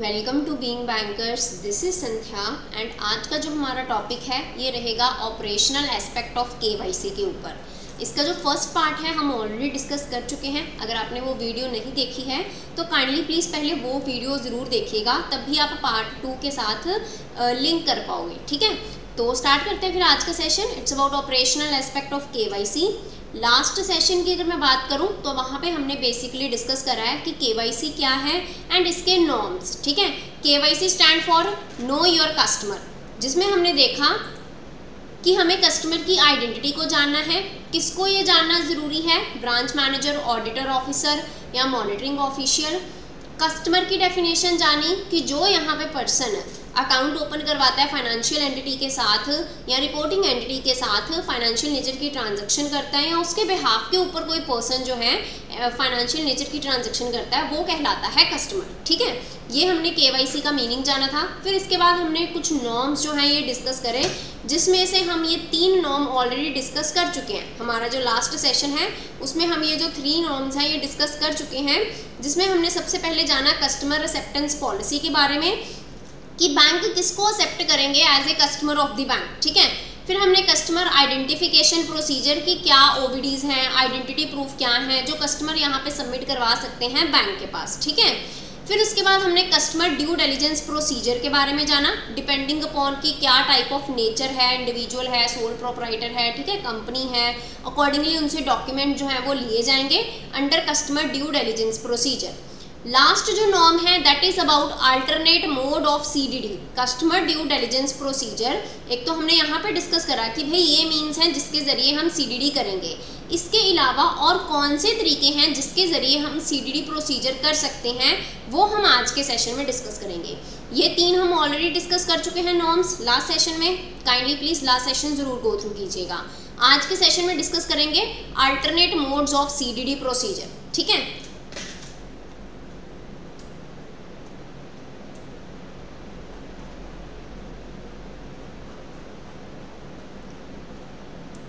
Welcome to being bankers. This is Sandhya and आज का जो हमारा टॉपिक है ये रहेगा ऑपरेशनल एस्पेक्ट ऑफ केवाईसी के ऊपर। इसका जो फर्स्ट पार्ट है हम ऑलरेडी डिस्कस कर चुके हैं। अगर आपने वो वीडियो नहीं देखी है तो काइंडली प्लीज़ पहले वो वीडियो ज़रूर देखिएगा, तभी आप पार्ट 2 के साथ लिंक कर पाओगे। ठीक है, तो स्टार्ट करते हैं फिर आज का session. It's about operational aspect of KYC. Last session की अगर मैं बात करूं तो वहाँ पे हमने बेसिकली डिस्कस करा है कि केवाईसी क्या है एंड इसके नॉर्म्स। ठीक है, KYC stand for no your customer, जिसमें हमने देखा कि हमें कस्टमर की आइडेंटिटी को जानना है। किसको ये जानना ज़रूरी है? ब्रांच मैनेजर, ऑडिटर ऑफिसर या मॉनिटरिंग ऑफिशियल। कस्टमर की डेफिनेशन जानी कि जो यहाँ पे पर्सन अकाउंट ओपन करवाता है फाइनेंशियल एंटिटी के साथ या रिपोर्टिंग एंटिटी के साथ फाइनेंशियल नेचर की ट्रांजैक्शन करता है या उसके बिहाफ के ऊपर कोई पर्सन जो है फाइनेंशियल नेचर की ट्रांजैक्शन करता है, वो कहलाता है कस्टमर। ठीक है, ये हमने केवाईसी का मीनिंग जाना था। फिर इसके बाद हमने कुछ नॉर्म्स जो हैं ये डिस्कस करें, जिसमें से हम ये 3 नॉर्म ऑलरेडी डिस्कस कर चुके हैं। हमारा जो लास्ट सेशन है उसमें हम ये जो 3 नॉर्म्स हैं ये डिस्कस कर चुके हैं, जिसमें हमने सबसे पहले जाना कस्टमर एक्सेप्टेंस पॉलिसी के बारे में कि बैंक किसको एक्सेप्ट करेंगे as a customer of the bank. ठीक है, फिर हमने कस्टमर आइडेंटिफिकेशन प्रोसीजर की क्या ओवीडीज हैं, आइडेंटिटी प्रूफ क्या है जो कस्टमर यहाँ पे सबमिट करवा सकते हैं बैंक के पास। ठीक है, फिर उसके बाद हमने कस्टमर ड्यू डिलिजेंस प्रोसीजर के बारे में जाना, डिपेंडिंग अपॉन कि क्या टाइप ऑफ नेचर है, इंडिविजुअल है, सोल प्रोप्राइटर है, ठीक है, कंपनी है, अकॉर्डिंगली उनसे डॉक्यूमेंट जो है वो लिए जाएंगे under customer due diligence procedure. Last जो नॉर्म है that is about alternate mode of CDD, customer due diligence procedure. एक तो हमने यहाँ पे डिस्कस करा कि भाई ये मीन्स हैं जिसके ज़रिए हम सीडीडी करेंगे। इसके अलावा और कौन से तरीके हैं जिसके ज़रिए हम सीडीडी प्रोसीजर कर सकते हैं, वो हम आज के सेशन में डिस्कस करेंगे। ये 3 हम ऑलरेडी डिस्कस कर चुके हैं नॉर्म्स लास्ट सेशन में। काइंडली प्लीज़ लास्ट सेशन ज़रूर गो थ्रू कीजिएगा। आज के सेशन में डिस्कस करेंगे alternate modes of CDD procedure. ठीक है,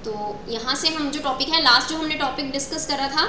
तो यहाँ से हम जो टॉपिक है, लास्ट जो हमने टॉपिक डिस्कस करा था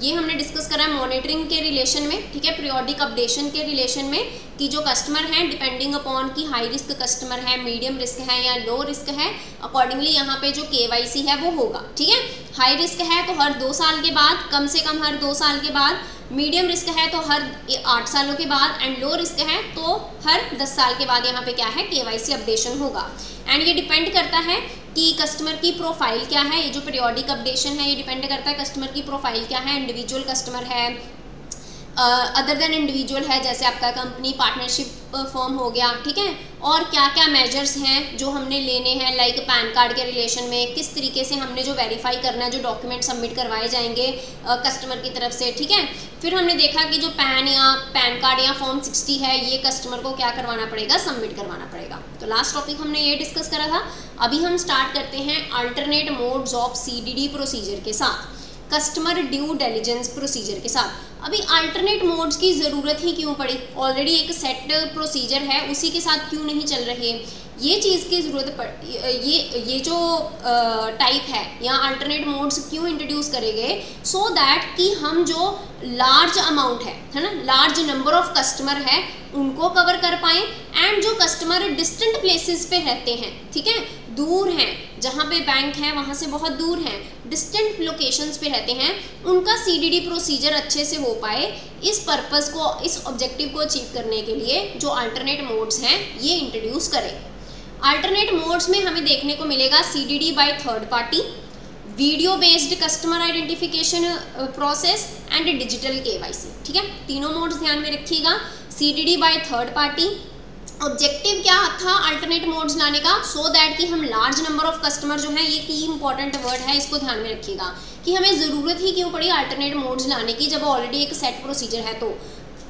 ये हमने डिस्कस करा है मॉनिटरिंग के रिलेशन में। ठीक है, पीरियोडिक अपडेशन के रिलेशन में कि जो कस्टमर हैं डिपेंडिंग अपॉन कि हाई रिस्क कस्टमर है, मीडियम रिस्क है या लो रिस्क है, अकॉर्डिंगली यहाँ पे जो केवाईसी है वो होगा। ठीक है, हाई रिस्क है तो हर 2 साल के बाद, कम से कम हर 2 साल के बाद, मीडियम रिस्क है तो हर 8 सालों के बाद, एंड लो रिस्क है तो हर 10 साल के बाद यहाँ पे क्या है केवाईसी अपडेशन होगा। एंड ये डिपेंड करता है कि कस्टमर की प्रोफाइल क्या है। ये जो पीरियोडिक अपडेशन है ये डिपेंड करता है कस्टमर की प्रोफाइल क्या है, इंडिविजुअल कस्टमर है, अदर देन इंडिविजुअल है, जैसे आपका कंपनी पार्टनरशिप फर्म हो गया। ठीक है, और क्या क्या मेजर्स हैं जो हमने लेने हैं, लाइक पैन कार्ड के रिलेशन में किस तरीके से हमने जो वेरीफाई करना है, जो डॉक्यूमेंट सबमिट करवाए जाएंगे कस्टमर की तरफ से। ठीक है, फिर हमने देखा कि जो पैन कार्ड या फॉर्म 60 है ये कस्टमर को क्या करवाना पड़ेगा, सबमिट करवाना पड़ेगा। तो लास्ट टॉपिक हमने ये डिस्कस करा था। अभी हम स्टार्ट करते हैं alternate modes of CDD procedure के साथ, कस्टमर ड्यू डिलिजेंस प्रोसीजर के साथ। अभी अल्टरनेट मोड्स की ज़रूरत ही क्यों पड़ी? ऑलरेडी एक सेट प्रोसीजर है, उसी के साथ क्यों नहीं चल रहे? ये चीज़ की ज़रूरत पड़ ये जो टाइप है या अल्टरनेट मोड्स क्यों इंट्रोड्यूस करे गए? सो दैट कि हम जो लार्ज अमाउंट है ना, लार्ज नंबर ऑफ कस्टमर है उनको कवर कर पाएँ, एंड जो कस्टमर डिस्टेंट प्लेसेस पे रहते हैं, ठीक है, दूर हैं, जहाँ पे बैंक है वहाँ से बहुत दूर हैं, डिस्टेंट लोकेशंस पे रहते हैं, उनका सीडीडी प्रोसीजर अच्छे से हो पाए, इस पर्पस को, इस ऑब्जेक्टिव को अचीव करने के लिए जो अल्टरनेट मोड्स हैं ये इंट्रोड्यूस करें। अल्टरनेट मोड्स में हमें देखने को मिलेगा CDD by third party, video based customer identification process and digital KYC. ठीक है, तीनों मोड्स ध्यान में रखिएगा। CDD by third party, objective क्या था अल्टरनेट मोड्स लाने का? सो दैट कि हम लार्ज नंबर ऑफ कस्टमर जो है, ये की इंपॉर्टेंट वर्ड है, इसको ध्यान में रखिएगा कि हमें ज़रूरत ही क्यों पड़ी अल्टरनेट मोड्स लाने की जब ऑलरेडी एक सेट प्रोसीजर है। तो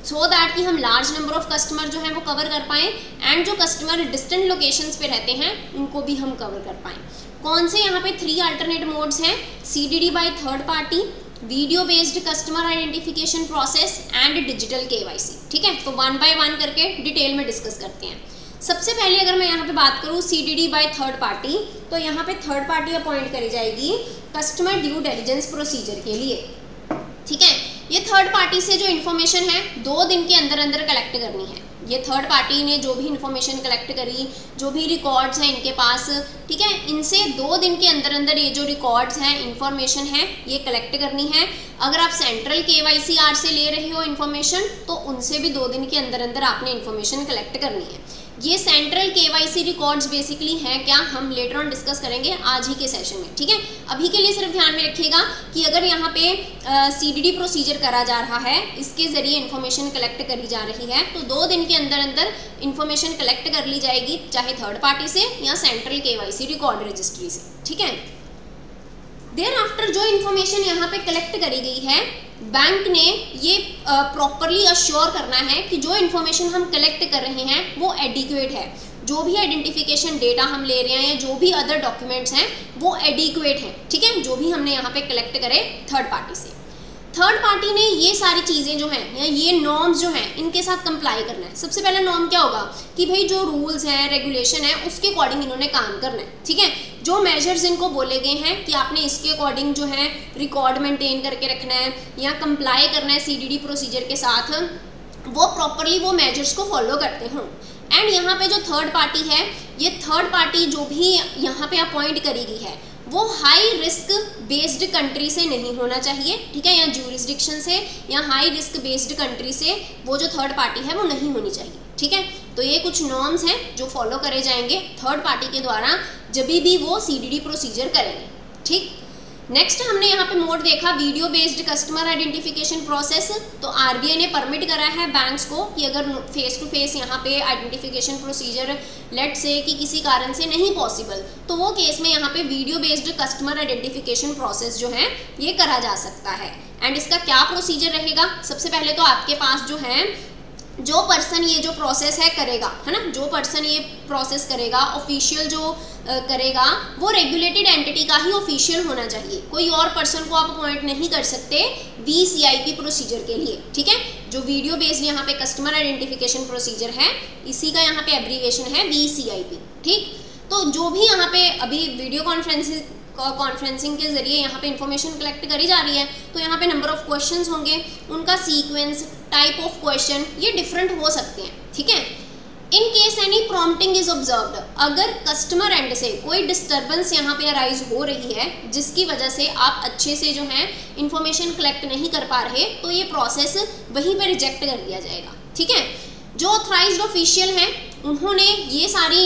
सो दैट कि हम लार्ज नंबर ऑफ कस्टमर जो है वो कवर कर पाएँ, एंड जो कस्टमर डिस्टेंट लोकेशंस पे रहते हैं उनको भी हम कवर कर पाएँ। कौन से यहाँ पे 3 अल्टरनेट मोड्स हैं? CDD by third party, video based customer identification process and digital KYC. ठीक है, तो 1 बाय 1 करके डिटेल में डिस्कस करते हैं। सबसे पहले अगर मैं यहाँ पे बात करूँ सीडीडी बाय थर्ड पार्टी, तो यहाँ पे थर्ड पार्टी अपॉइंट करी जाएगी कस्टमर ड्यू डिलिजेंस प्रोसीजर के लिए। ठीक है, ये थर्ड पार्टी से जो इन्फॉर्मेशन है 2 दिन के अंदर अंदर कलेक्ट करनी है। ये थर्ड पार्टी ने जो भी इन्फॉर्मेशन कलेक्ट करी, जो भी रिकॉर्ड्स हैं इनके पास, ठीक है, इनसे 2 दिन के अंदर अंदर ये जो रिकॉर्ड्स हैं, इन्फॉर्मेशन है, ये कलेक्ट करनी है। अगर आप सेंट्रल KYCR से ले रहे हो इन्फॉर्मेशन तो उनसे भी 2 दिन के अंदर अंदर आपने इन्फॉर्मेशन कलेक्ट करनी है। ये सेंट्रल KYC रिकॉर्ड्स बेसिकली हैं क्या, हम लेटर ऑन डिस्कस करेंगे आज ही के सेशन में, ठीक है। अभी के लिए सिर्फ ध्यान में रखिएगा कि अगर यहाँ पे CDD प्रोसीजर करा जा रहा है, इसके ज़रिए इन्फॉर्मेशन कलेक्ट करी जा रही है, तो 2 दिन के अंदर अंदर इन्फॉर्मेशन कलेक्ट कर ली जाएगी, चाहे थर्ड पार्टी से या सेंट्रल KYC रिकॉर्ड रजिस्ट्री से, ठीक है। देयर आफ्टर जो इन्फॉर्मेशन यहाँ पे कलेक्ट करी गई है, बैंक ने ये प्रॉपरली अश्योर करना है कि जो इन्फॉर्मेशन हम कलेक्ट कर रहे हैं वो एडिक्वेट है, जो भी आइडेंटिफिकेशन डेटा हम ले रहे हैं या जो भी अदर डॉक्यूमेंट्स हैं वो एडिक्वेट हैं, ठीक है, जो भी हमने यहाँ पे कलेक्ट करे थर्ड पार्टी से। थर्ड पार्टी ने ये सारी चीज़ें जो हैं या ये नॉर्म्स जो हैं इनके साथ कंप्लाई करना है। सबसे पहला नॉर्म क्या होगा कि भाई जो रूल्स हैं, रेगुलेशन है, उसके अकॉर्डिंग इन्होंने काम करना है, ठीक है। जो मेजर्स इनको बोले गए हैं कि आपने इसके अकॉर्डिंग जो है रिकॉर्ड मेंटेन करके रखना है या कंप्लाई करना है CDD प्रोसीजर के साथ, वो प्रॉपरली वो मेजर्स को फॉलो करते हों। एंड यहाँ पे जो थर्ड पार्टी है, ये थर्ड पार्टी जो भी यहाँ पे अपॉइंट करी गई है वो हाई रिस्क बेस्ड कंट्री से नहीं होना चाहिए, ठीक है, या ज्यूरिसडिक्शन से या हाई रिस्क बेस्ड कंट्री से वो जो थर्ड पार्टी है वो नहीं होनी चाहिए, ठीक है। तो ये कुछ नॉर्म्स हैं जो फॉलो करे जाएंगे थर्ड पार्टी के द्वारा जब भी वो CDD प्रोसीजर करेंगे, ठीक। नेक्स्ट हमने यहाँ पे मोड देखा video based customer identification process. तो RBI ने परमिट करा है बैंक्स को कि अगर फेस टू फेस यहाँ पे आइडेंटिफिकेशन प्रोसीजर लेट से कि किसी कारण से नहीं पॉसिबल, तो वो केस में यहाँ पे video based customer identification process जो है ये करा जा सकता है। एंड इसका क्या प्रोसीजर रहेगा, सबसे पहले तो आपके पास जो है जो पर्सन ये जो प्रोसेस है करेगा, है ना, जो पर्सन ये प्रोसेस करेगा, ऑफिशियल जो करेगा वो रेगुलेटेड एंटिटी का ही ऑफिशियल होना चाहिए, कोई और पर्सन को आप अपॉइंट नहीं कर सकते VCIP प्रोसीजर के लिए, ठीक है। जो वीडियो बेस्ड यहाँ पे कस्टमर आइडेंटिफिकेशन प्रोसीजर है, इसी का यहाँ पे एब्रीविएशन है VCIP, ठीक। तो जो भी यहाँ पे अभी वीडियो कॉन्फ्रेंसिंग के जरिए यहाँ पे इंफॉर्मेशन कलेक्ट करी जा रही है, तो यहाँ पे नंबर ऑफ क्वेश्चंस होंगे, उनका सीक्वेंस, टाइप ऑफ क्वेश्चन ये डिफरेंट हो सकते हैं, ठीक है। In case any prompting is observed, अगर कस्टमर एंड से कोई डिस्टर्बेंस यहाँ पे अराइज हो रही है जिसकी वजह से आप अच्छे से जो है इंफॉर्मेशन कलेक्ट नहीं कर पा रहे, तो ये प्रोसेस वहीं पे रिजेक्ट कर दिया जाएगा, ठीक है। जो ऑथराइज्ड ऑफिशियल हैं उन्होंने ये सारी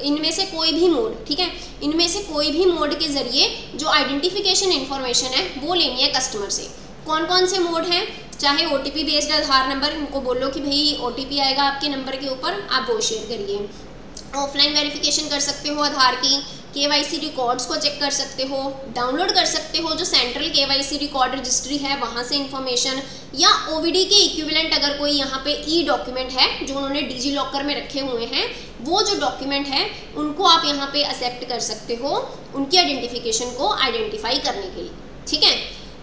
इनमें से कोई भी मोड, ठीक है, इनमें से कोई भी मोड के जरिए जो आइडेंटिफिकेशन इन्फॉर्मेशन है वो लेनी है कस्टमर से। कौन कौन से मोड हैं, चाहे OTP बेस्ड आधार नंबर, इनको बोलो कि भाई OTP आएगा आपके नंबर के ऊपर, आप वो शेयर करिए। ऑफलाइन वेरिफिकेशन कर सकते हो आधार की, KYC रिकॉर्ड्स को चेक कर सकते हो, डाउनलोड कर सकते हो जो सेंट्रल KYC रिकॉर्ड रजिस्ट्री है वहाँ से इन्फॉर्मेशन, या OVD के इक्विवेलेंट अगर कोई यहाँ पे डॉक्यूमेंट है जो उन्होंने डिजी लॉकर में रखे हुए हैं, वो जो डॉक्यूमेंट है उनको आप यहाँ पे एक्सेप्ट कर सकते हो उनकी आइडेंटिफिकेशन को आइडेंटिफाई करने के लिए, ठीक है।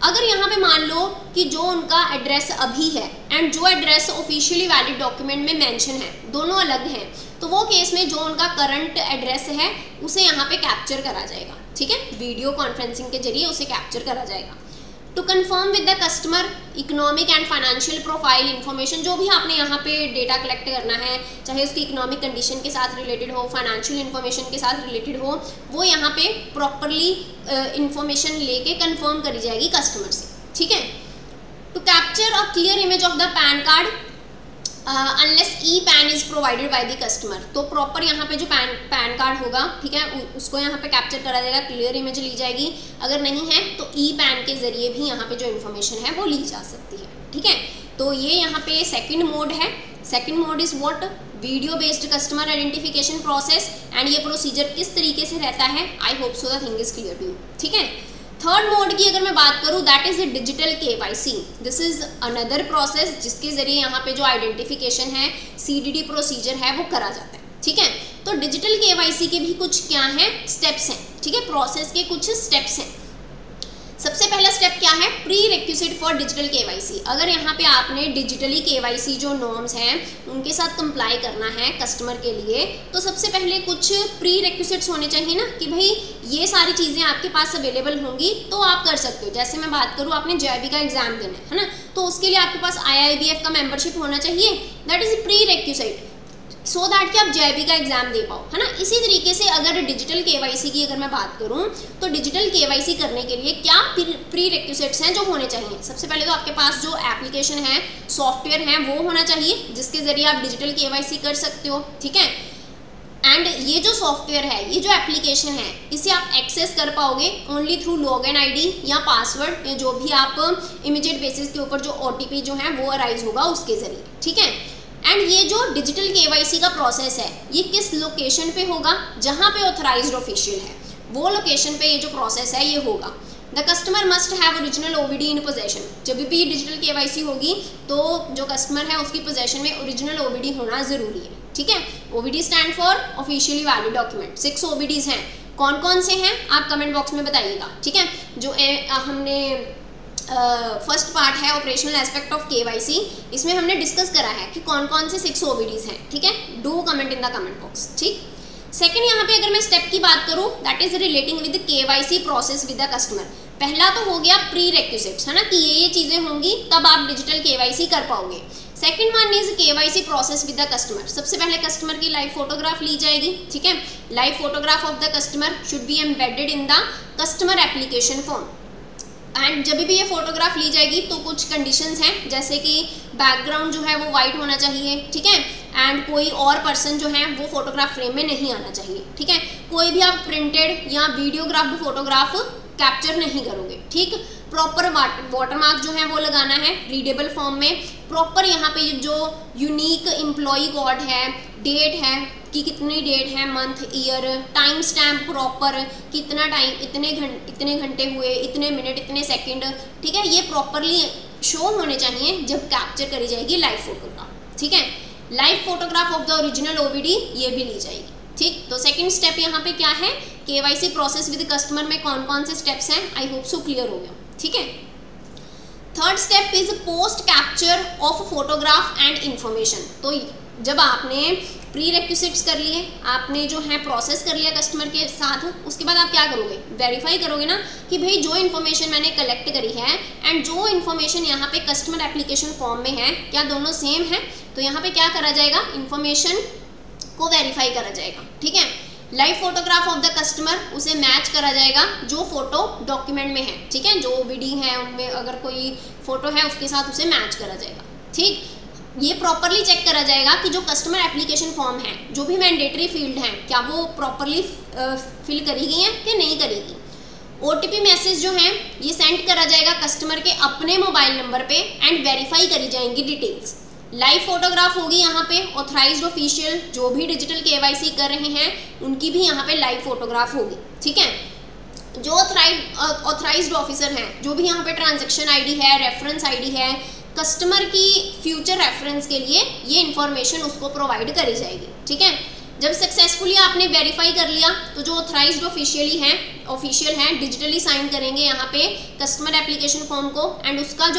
अगर यहाँ पे मान लो कि जो उनका एड्रेस अभी है एंड जो एड्रेस ऑफिशियली वैलिड डॉक्यूमेंट में मेंशन है, दोनों अलग हैं, तो वो केस में जो उनका करंट एड्रेस है उसे यहाँ पे कैप्चर करा जाएगा, ठीक है, वीडियो कॉन्फ्रेंसिंग के जरिए उसे कैप्चर करा जाएगा। To confirm with the customer economic and financial profile information, जो भी आपने यहाँ पे डेटा कलेक्ट करना है, चाहे उसकी इकोनॉमिक कंडीशन के साथ रिलेटेड हो, फाइनेंशियल इन्फॉर्मेशन के साथ रिलेटेड हो, वो यहाँ पे प्रॉपरली इन्फॉर्मेशन लेके कंफर्म करी जाएगी कस्टमर से, ठीक है। To capture a clear image of the PAN card unless E-PAN is provided by the customer, तो प्रॉपर यहाँ पे जो पैन कार्ड होगा, ठीक है, उसको यहाँ पे कैप्चर करा जाएगा, क्लियर इमेज ली जाएगी, अगर नहीं है तो E-PAN के जरिए भी यहाँ पे जो इन्फॉर्मेशन है वो ली जा सकती है, ठीक है। तो ये यहाँ पे सेकंड मोड है। Second mode is what, video based customer identification process, and ये प्रोसीजर किस तरीके से रहता है, I hope so the thing is clear to you, ठीक है। थर्ड मोड की अगर मैं बात करूं, that is digital KYC, this is another process जिसके जरिए यहाँ पे जो आइडेंटिफिकेशन है, CDD प्रोसीजर है वो करा जाता है, ठीक है। तो डिजिटल KYC के भी कुछ क्या हैं, स्टेप्स हैं, ठीक है, प्रोसेस के कुछ स्टेप्स हैं। सबसे पहला स्टेप क्या है, pre requisite for digital KYC. अगर यहाँ पे आपने डिजिटली केवाईसी जो नॉर्म्स हैं उनके साथ कंप्लाई करना है कस्टमर के लिए, तो सबसे पहले कुछ प्री रिक्विजिट्स होने चाहिए ना, कि भाई ये सारी चीज़ें आपके पास अवेलेबल होंगी तो आप कर सकते हो। जैसे मैं बात करूँ, आपने JIB का एग्जाम देना है ना, तो उसके लिए आपके पास IIBF का मेंबरशिप होना चाहिए, that is pre requisite, so that कि आप JIB का एग्जाम दे पाओ, है ना। इसी तरीके से अगर डिजिटल केवाईसी की अगर मैं बात करूं, तो डिजिटल केवाईसी करने के लिए क्या प्री रिक्विजिट्स हैं जो होने चाहिए। सबसे पहले तो आपके पास जो एप्लीकेशन है, सॉफ्टवेयर है, वो होना चाहिए जिसके जरिए आप डिजिटल केवाईसी कर सकते हो, ठीक है। एंड ये जो सॉफ्टवेयर है, ये जो एप्लीकेशन है, इसे आप एक्सेस कर पाओगे ओनली थ्रू लॉगिन ID या पासवर्ड, या जो भी आप इमीडिएट बेसिस के ऊपर जो OTP जो है वो अराइज होगा उसके जरिए, ठीक है। एंड ये जो डिजिटल केवाईसी का प्रोसेस है, ये किस लोकेशन पे होगा, जहाँ पे ऑथराइज्ड ऑफिशियल है वो लोकेशन पे ये जो प्रोसेस है ये होगा। The customer must have original OBD in possession. जब भी डिजिटल केवाईसी होगी तो जो कस्टमर है उसकी पोजेशन में ओरिजिनल OBD होना ज़रूरी है, ठीक है। OBD stand for officially valid document. 6 OBDs हैं, कौन कौन से हैं आप कमेंट बॉक्स में बताइएगा, ठीक है। जो हमने फर्स्ट पार्ट है ऑपरेशनल एस्पेक्ट ऑफ केवाईसी, इसमें हमने डिस्कस करा है कि कौन कौन से 6 OBDs हैं, ठीक है। Do comment in the comment box, ठीक। सेकंड, यहाँ पे अगर मैं स्टेप की बात करूँ, that is relating with KYC process with the customer. पहला तो हो गया प्री रिक्विजिट्स, है ना, कि ये चीज़ें होंगी तब आप डिजिटल केवाईसी कर पाओगे। Second one is KYC process with the customer. सबसे पहले कस्टमर की लाइव फोटोग्राफ ली जाएगी, ठीक है। Live photograph of the customer should be embedded in the customer application form. And जब भी ये फोटोग्राफ ली जाएगी तो कुछ कंडीशंस हैं, जैसे कि बैकग्राउंड जो है वो वाइट होना चाहिए, ठीक है। एंड कोई और पर्सन जो है वो फोटोग्राफ फ्रेम में नहीं आना चाहिए, ठीक है। कोई भी आप प्रिंटेड या वीडियोग्राफ्ड फोटोग्राफ कैप्चर नहीं करोगे, ठीक। प्रॉपर वाटरमार्क जो है वो लगाना है रीडेबल फॉर्म में। प्रॉपर यहाँ पे जो यूनिक एम्प्लॉई कोड है, डेट है कि कितनी डेट है, month, year, time stamp proper, कितना टाइम, इतने घंटे हुए, इतने मिनट, इतने सेकंड, ठीक है। ये प्रॉपरली शो होने चाहिए जब कैप्चर करी जाएगी लाइव फोटोग्राफ, ठीक है। Live photograph of the original OBD ये भी ली जाएगी, ठीक। तो सेकंड स्टेप यहाँ पे क्या है, केवाईसी प्रोसेस विद कस्टमर में कौन कौन से स्टेप्स हैं, आई होप सो क्लियर हो गया, ठीक है। Third step is post capture of photograph and information. तो जब आपने प्री रिक्विजिट्स कर लिए, आपने जो है प्रोसेस कर लिया कस्टमर के साथ, उसके बाद आप क्या करोगे, वेरीफाई करोगे ना कि भाई जो इन्फॉर्मेशन मैंने कलेक्ट करी है एंड जो इन्फॉर्मेशन यहाँ पे कस्टमर एप्लीकेशन फॉर्म में है क्या दोनों सेम है। तो यहाँ पे क्या करा जाएगा, इन्फॉर्मेशन को वेरीफाई करा जाएगा, ठीक है। Live photograph of the customer, उसे मैच करा जाएगा जो फोटो डॉक्यूमेंट में है, ठीक है। जो OBD है उनमें अगर कोई फोटो है उसके साथ उसे मैच करा जाएगा, ठीक। ये प्रॉपरली चेक करा जाएगा कि जो कस्टमर एप्लीकेशन फॉर्म है, जो भी मैंडेटरी फील्ड हैं, क्या वो प्रॉपरली फिल करी गई हैं कि नहीं करेगी। OTP मैसेज जो है ये सेंड करा जाएगा कस्टमर के अपने मोबाइल नंबर पे एंड वेरीफाई करी जाएंगी डिटेल्स। लाइव फोटोग्राफ होगी यहाँ पे, ऑथराइज्ड ऑफिशियल जो भी डिजिटल केवाईसी कर रहे हैं उनकी भी यहाँ पे लाइव फोटोग्राफ होगी, ठीक है। जो ऑथराइज्ड ऑफिसर हैं, जो भी यहाँ पे ट्रांजैक्शन ID है, रेफरेंस ID है, कस्टमर की फ्यूचर रेफरेंस के लिए ये इन्फॉर्मेशन उसको प्रोवाइड करी जाएगी, ठीक है। जब सक्सेसफुली आपने वेरीफाई कर लिया तो जो ऑथराइज्ड ऑफिशियल हैं डिजिटली साइन करेंगे यहाँ पे कस्टमर एप्लीकेशन फॉर्म को, एंड उसका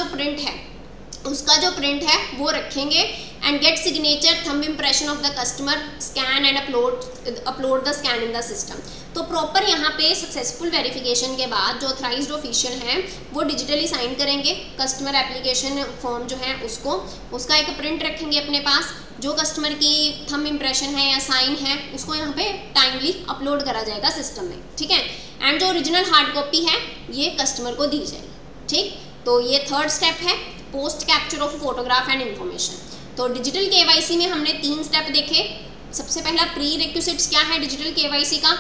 जो प्रिंट है वो रखेंगे and get signature thumb impression of the customer, scan and upload the scan in the system. तो प्रॉपर यहाँ पे सक्सेसफुल वेरिफिकेशन के बाद जो ऑथराइज्ड ऑफिशियल हैं वो डिजिटली साइन करेंगे कस्टमर एप्लीकेशन फॉर्म जो है उसका एक प्रिंट रखेंगे अपने पास। जो कस्टमर की थंब इम्प्रेशन है या साइन है उसको यहाँ पे टाइमली अपलोड करा जाएगा सिस्टम में, ठीक है। एंड जो ओरिजिनल हार्ड कॉपी है ये कस्टमर को दी जाएगी, ठीक। तो ये थर्ड स्टेप है, post capture of photograph and information. तो डिजिटल केवाईसी में हमने 3 स्टेप देखे। सबसे पहला प्री रिक्विजिट्स क्या है डिजिटल केवाईसी का,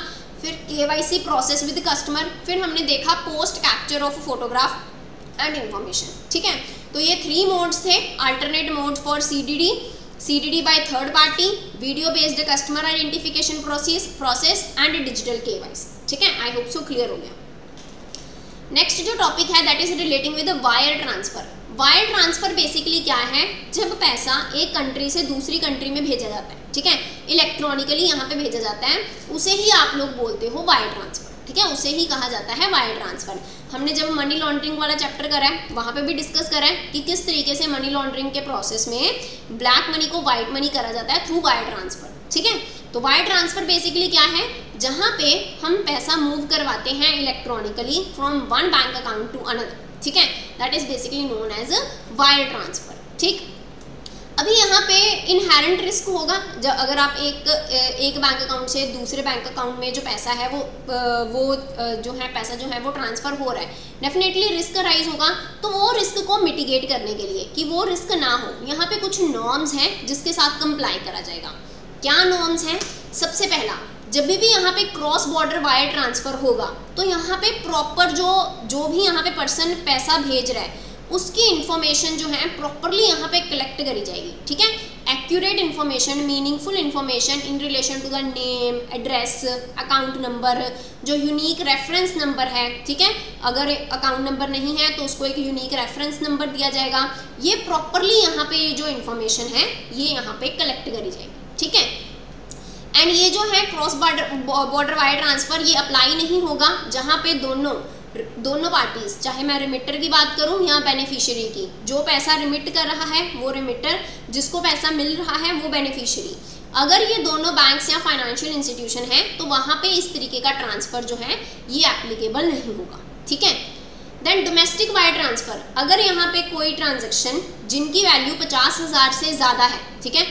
फिर केवाईसी प्रोसेस विद कस्टमर, फिर हमने देखा post capture of photograph and information, ठीक है। तो ये 3 मोड्स थे, alternate mode for CDD by third party, video based customer identification process and digital KYC, ठीक है। आई होप सो क्लियर हो गया। नेक्स्ट जो टॉपिक है that is relating with wire transfer. Wire transfer basically क्या है, जब पैसा एक कंट्री से दूसरी कंट्री में भेजा जाता है, ठीक है, इलेक्ट्रॉनिकली यहाँ पे भेजा जाता है, उसे ही आप लोग बोलते हो वायर ट्रांसफर, ठीक है, उसे ही कहा जाता है वायर ट्रांसफर। हमने जब मनी लॉन्ड्रिंग वाला चैप्टर करा है वहाँ पे भी डिस्कस करा है कि किस तरीके से मनी लॉन्ड्रिंग के प्रोसेस में ब्लैक मनी को वाइट मनी करा जाता है थ्रू वायर ट्रांसफर। ठीक है, तो वायर ट्रांसफर बेसिकली क्या है, जहाँ पे हम पैसा मूव करवाते हैं electronically from one bank account to another. ठीक है, that is basically known as wire transfer. ठीक, अभी यहाँ पे इनहेरेंट रिस्क होगा जब अगर आप एक बैंक अकाउंट से दूसरे बैंक अकाउंट में जो पैसा है वो जो है पैसा जो है वो ट्रांसफ़र हो रहा है, डेफिनेटली रिस्क राइज होगा। तो वो रिस्क को मिटिगेट करने के लिए कि वो रिस्क ना हो, यहाँ पे कुछ नॉर्म्स हैं जिसके साथ कंप्लाई करा जाएगा। क्या नॉर्म्स हैं? सबसे पहला, जब भी यहाँ पे क्रॉस बॉर्डर वायर ट्रांसफ़र होगा तो यहाँ पे प्रॉपर जो भी यहाँ पे पर्सन पैसा भेज रहा है उसकी इन्फॉर्मेशन जो है प्रॉपरली यहाँ पे कलेक्ट करी जाएगी। ठीक है, accurate information, meaningful information in relation to the name, address, account number, जो यूनिक रेफरेंस नंबर है। ठीक है, अगर अकाउंट नंबर नहीं है तो उसको एक यूनिक रेफरेंस नंबर दिया जाएगा। ये प्रॉपरली यहाँ पे जो इन्फॉर्मेशन है ये यहाँ पे कलेक्ट करी जाएगी। ठीक है, एंड ये जो है क्रॉस बॉर्डर वायर ट्रांसफ़र ये अप्लाई नहीं होगा जहाँ पे दोनों पार्टीज, चाहे मैं रिमिटर की बात करूं या बेनिफिशियरी की, जो पैसा रिमिट कर रहा है वो रिमिटर, जिसको पैसा मिल रहा है वो बेनिफिशियरी, अगर ये दोनों बैंक्स या फाइनेंशियल इंस्टीट्यूशन हैं तो वहाँ पे इस तरीके का ट्रांसफ़र जो है ये एप्लीकेबल नहीं होगा। ठीक है, देन डोमेस्टिक वायर ट्रांसफ़र, अगर यहाँ पे कोई ट्रांजेक्शन जिनकी वैल्यू 50,000 से ज़्यादा है, ठीक है,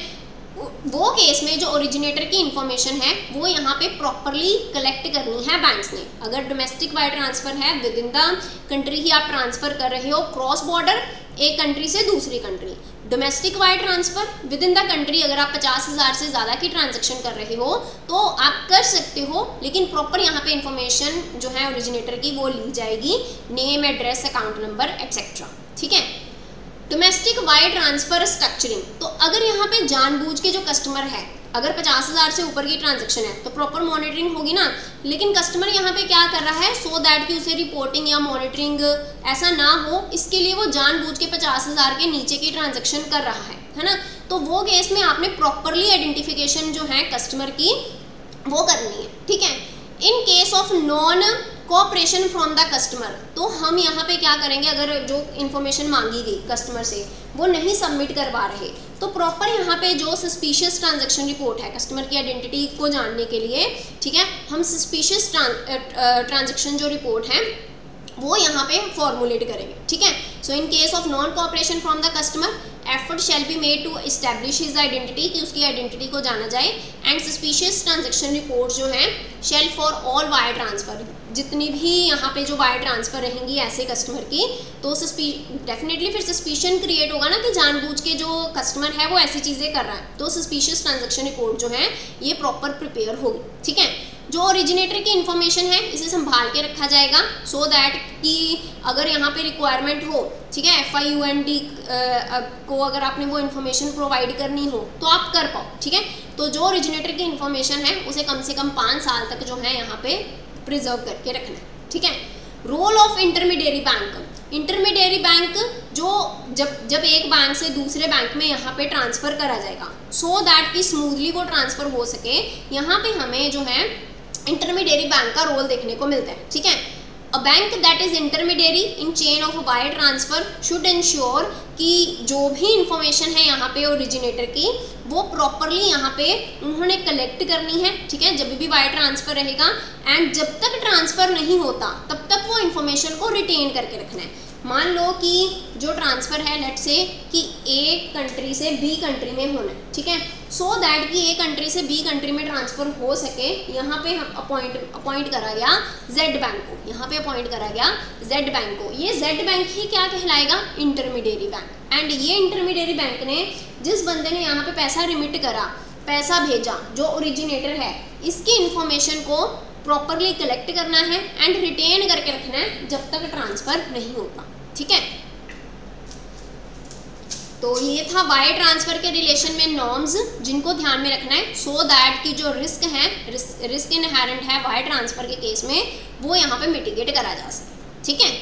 वो केस में जो ओरिजिनेटर की इन्फॉर्मेशन है वो यहाँ पे प्रॉपरली कलेक्ट करनी है बैंक्स ने। अगर डोमेस्टिक वायर ट्रांसफ़र है, विद इन द कंट्री ही आप ट्रांसफ़र कर रहे हो, क्रॉस बॉर्डर एक कंट्री से दूसरी country. Domestic wire transfer with in the country, अगर आप 50,000 से ज़्यादा की ट्रांजेक्शन कर रहे हो तो आप कर सकते हो, लेकिन प्रॉपर यहाँ पे इन्फॉर्मेशन जो है ओरिजिनेटर की वो ली जाएगी, name, address, account number etcetera. ठीक है, डोमेस्टिक वायर ट्रांसफ़र स्ट्रक्चरिंग, तो अगर यहाँ पे जानबूझ के जो कस्टमर है, अगर 50,000 से ऊपर की ट्रांजैक्शन है तो प्रॉपर मॉनिटरिंग होगी ना, लेकिन कस्टमर यहाँ पे क्या कर रहा है, सो दैट कि उसे रिपोर्टिंग या मॉनिटरिंग ऐसा ना हो, इसके लिए वो जानबूझ के 50,000 के नीचे की ट्रांजैक्शन कर रहा है ना, तो वो केस में आपने प्रॉपरली आइडेंटिफिकेशन जो है कस्टमर की वो करनी है। ठीक है, इन case of non cooperation from the customer, तो हम यहाँ पे क्या करेंगे, अगर जो इन्फॉर्मेशन मांगी गई कस्टमर से वो नहीं सबमिट करवा रहे तो प्रॉपर यहाँ पे जो सस्पिशियस ट्रांजैक्शन रिपोर्ट है कस्टमर की आइडेंटिटी को जानने के लिए, ठीक है, हम सस्पिशियस ट्रांजैक्शन जो रिपोर्ट है वो यहाँ पे फॉर्मुलेट करेंगे। ठीक है, so in case of non cooperation from the customer effort shall be made to establish his identity, कि उसकी आइडेंटिटी को जाना जाए, एंड सस्पिशियस ट्रांजैक्शन रिपोर्ट जो है शैल फॉर ऑल वायर ट्रांसफ़र, जितनी भी यहाँ पे जो वायर ट्रांसफ़र रहेंगी ऐसे कस्टमर की, तो डेफिनेटली फिर सस्पिशन क्रिएट होगा ना कि जानबूझ के जो कस्टमर है वो ऐसी चीज़ें कर रहा है, तो सस्पिशियस ट्रांजैक्शन रिपोर्ट जो है ये प्रॉपर प्रिपेयर होगी। ठीक है, जो ओरिजिनेटर की इन्फॉर्मेशन है इसे संभाल के रखा जाएगा, सो दैट कि अगर यहाँ पे रिक्वायरमेंट हो, ठीक है, FIUND को अगर आपने वो इन्फॉर्मेशन प्रोवाइड करनी हो तो आप कर पाओ। ठीक है, तो जो ओरिजिनेटर की इन्फॉर्मेशन है उसे कम से कम 5 साल तक जो है यहाँ पे प्रिजर्व करके रखना है। ठीक है, role of intermediary bank, intermediary bank जो जब एक बैंक से दूसरे बैंक में यहाँ पे ट्रांसफ़र करा जाएगा, सो दैट कि स्मूथली वो ट्रांसफ़र हो सके, यहाँ पे हमें जो है इंटरमीडियरी बैंक का रोल देखने को मिलता है। ठीक है, a bank that is intermediary in chain of wire transfer should ensure कि जो भी इंफॉर्मेशन है यहाँ पे ओरिजिनेटर की वो प्रॉपरली यहाँ पे उन्होंने कलेक्ट करनी है। ठीक है, जब भी वायर ट्रांसफ़र रहेगा, एंड जब तक ट्रांसफ़र नहीं होता तब तक वो इन्फॉर्मेशन को रिटेन करके रखना है। मान लो कि जो ट्रांसफ़र है लेट से कि ए कंट्री से बी कंट्री में होना है, ठीक है, सो दैट कि ए कंट्री से बी कंट्री में ट्रांसफ़र हो सके, यहाँ पे अपॉइंट करा गया जेड बैंक को, यहाँ पे अपॉइंट करा गया जेड बैंक को। ये जेड बैंक ही क्या कहलाएगा, इंटरमीडियरी बैंक। एंड ये इंटरमीडियरी बैंक ने जिस बंदे ने यहाँ पे पैसा रिमिट करा, पैसा भेजा, जो ओरिजिनेटर है, इसकी इन्फॉर्मेशन को प्रॉपरली कलेक्ट करना है एंड रिटेन करके रखना है जब तक ट्रांसफ़र नहीं होता। ठीक है, तो ये था वायर ट्रांसफ़र के रिलेशन में नॉर्म्स जिनको ध्यान में रखना है, सो दैट कि जो रिस्क है, रिस्क इनहेरेंट है वायर ट्रांसफ़र के केस में, वो यहाँ पे मिटिगेट करा जा सके। ठीक है,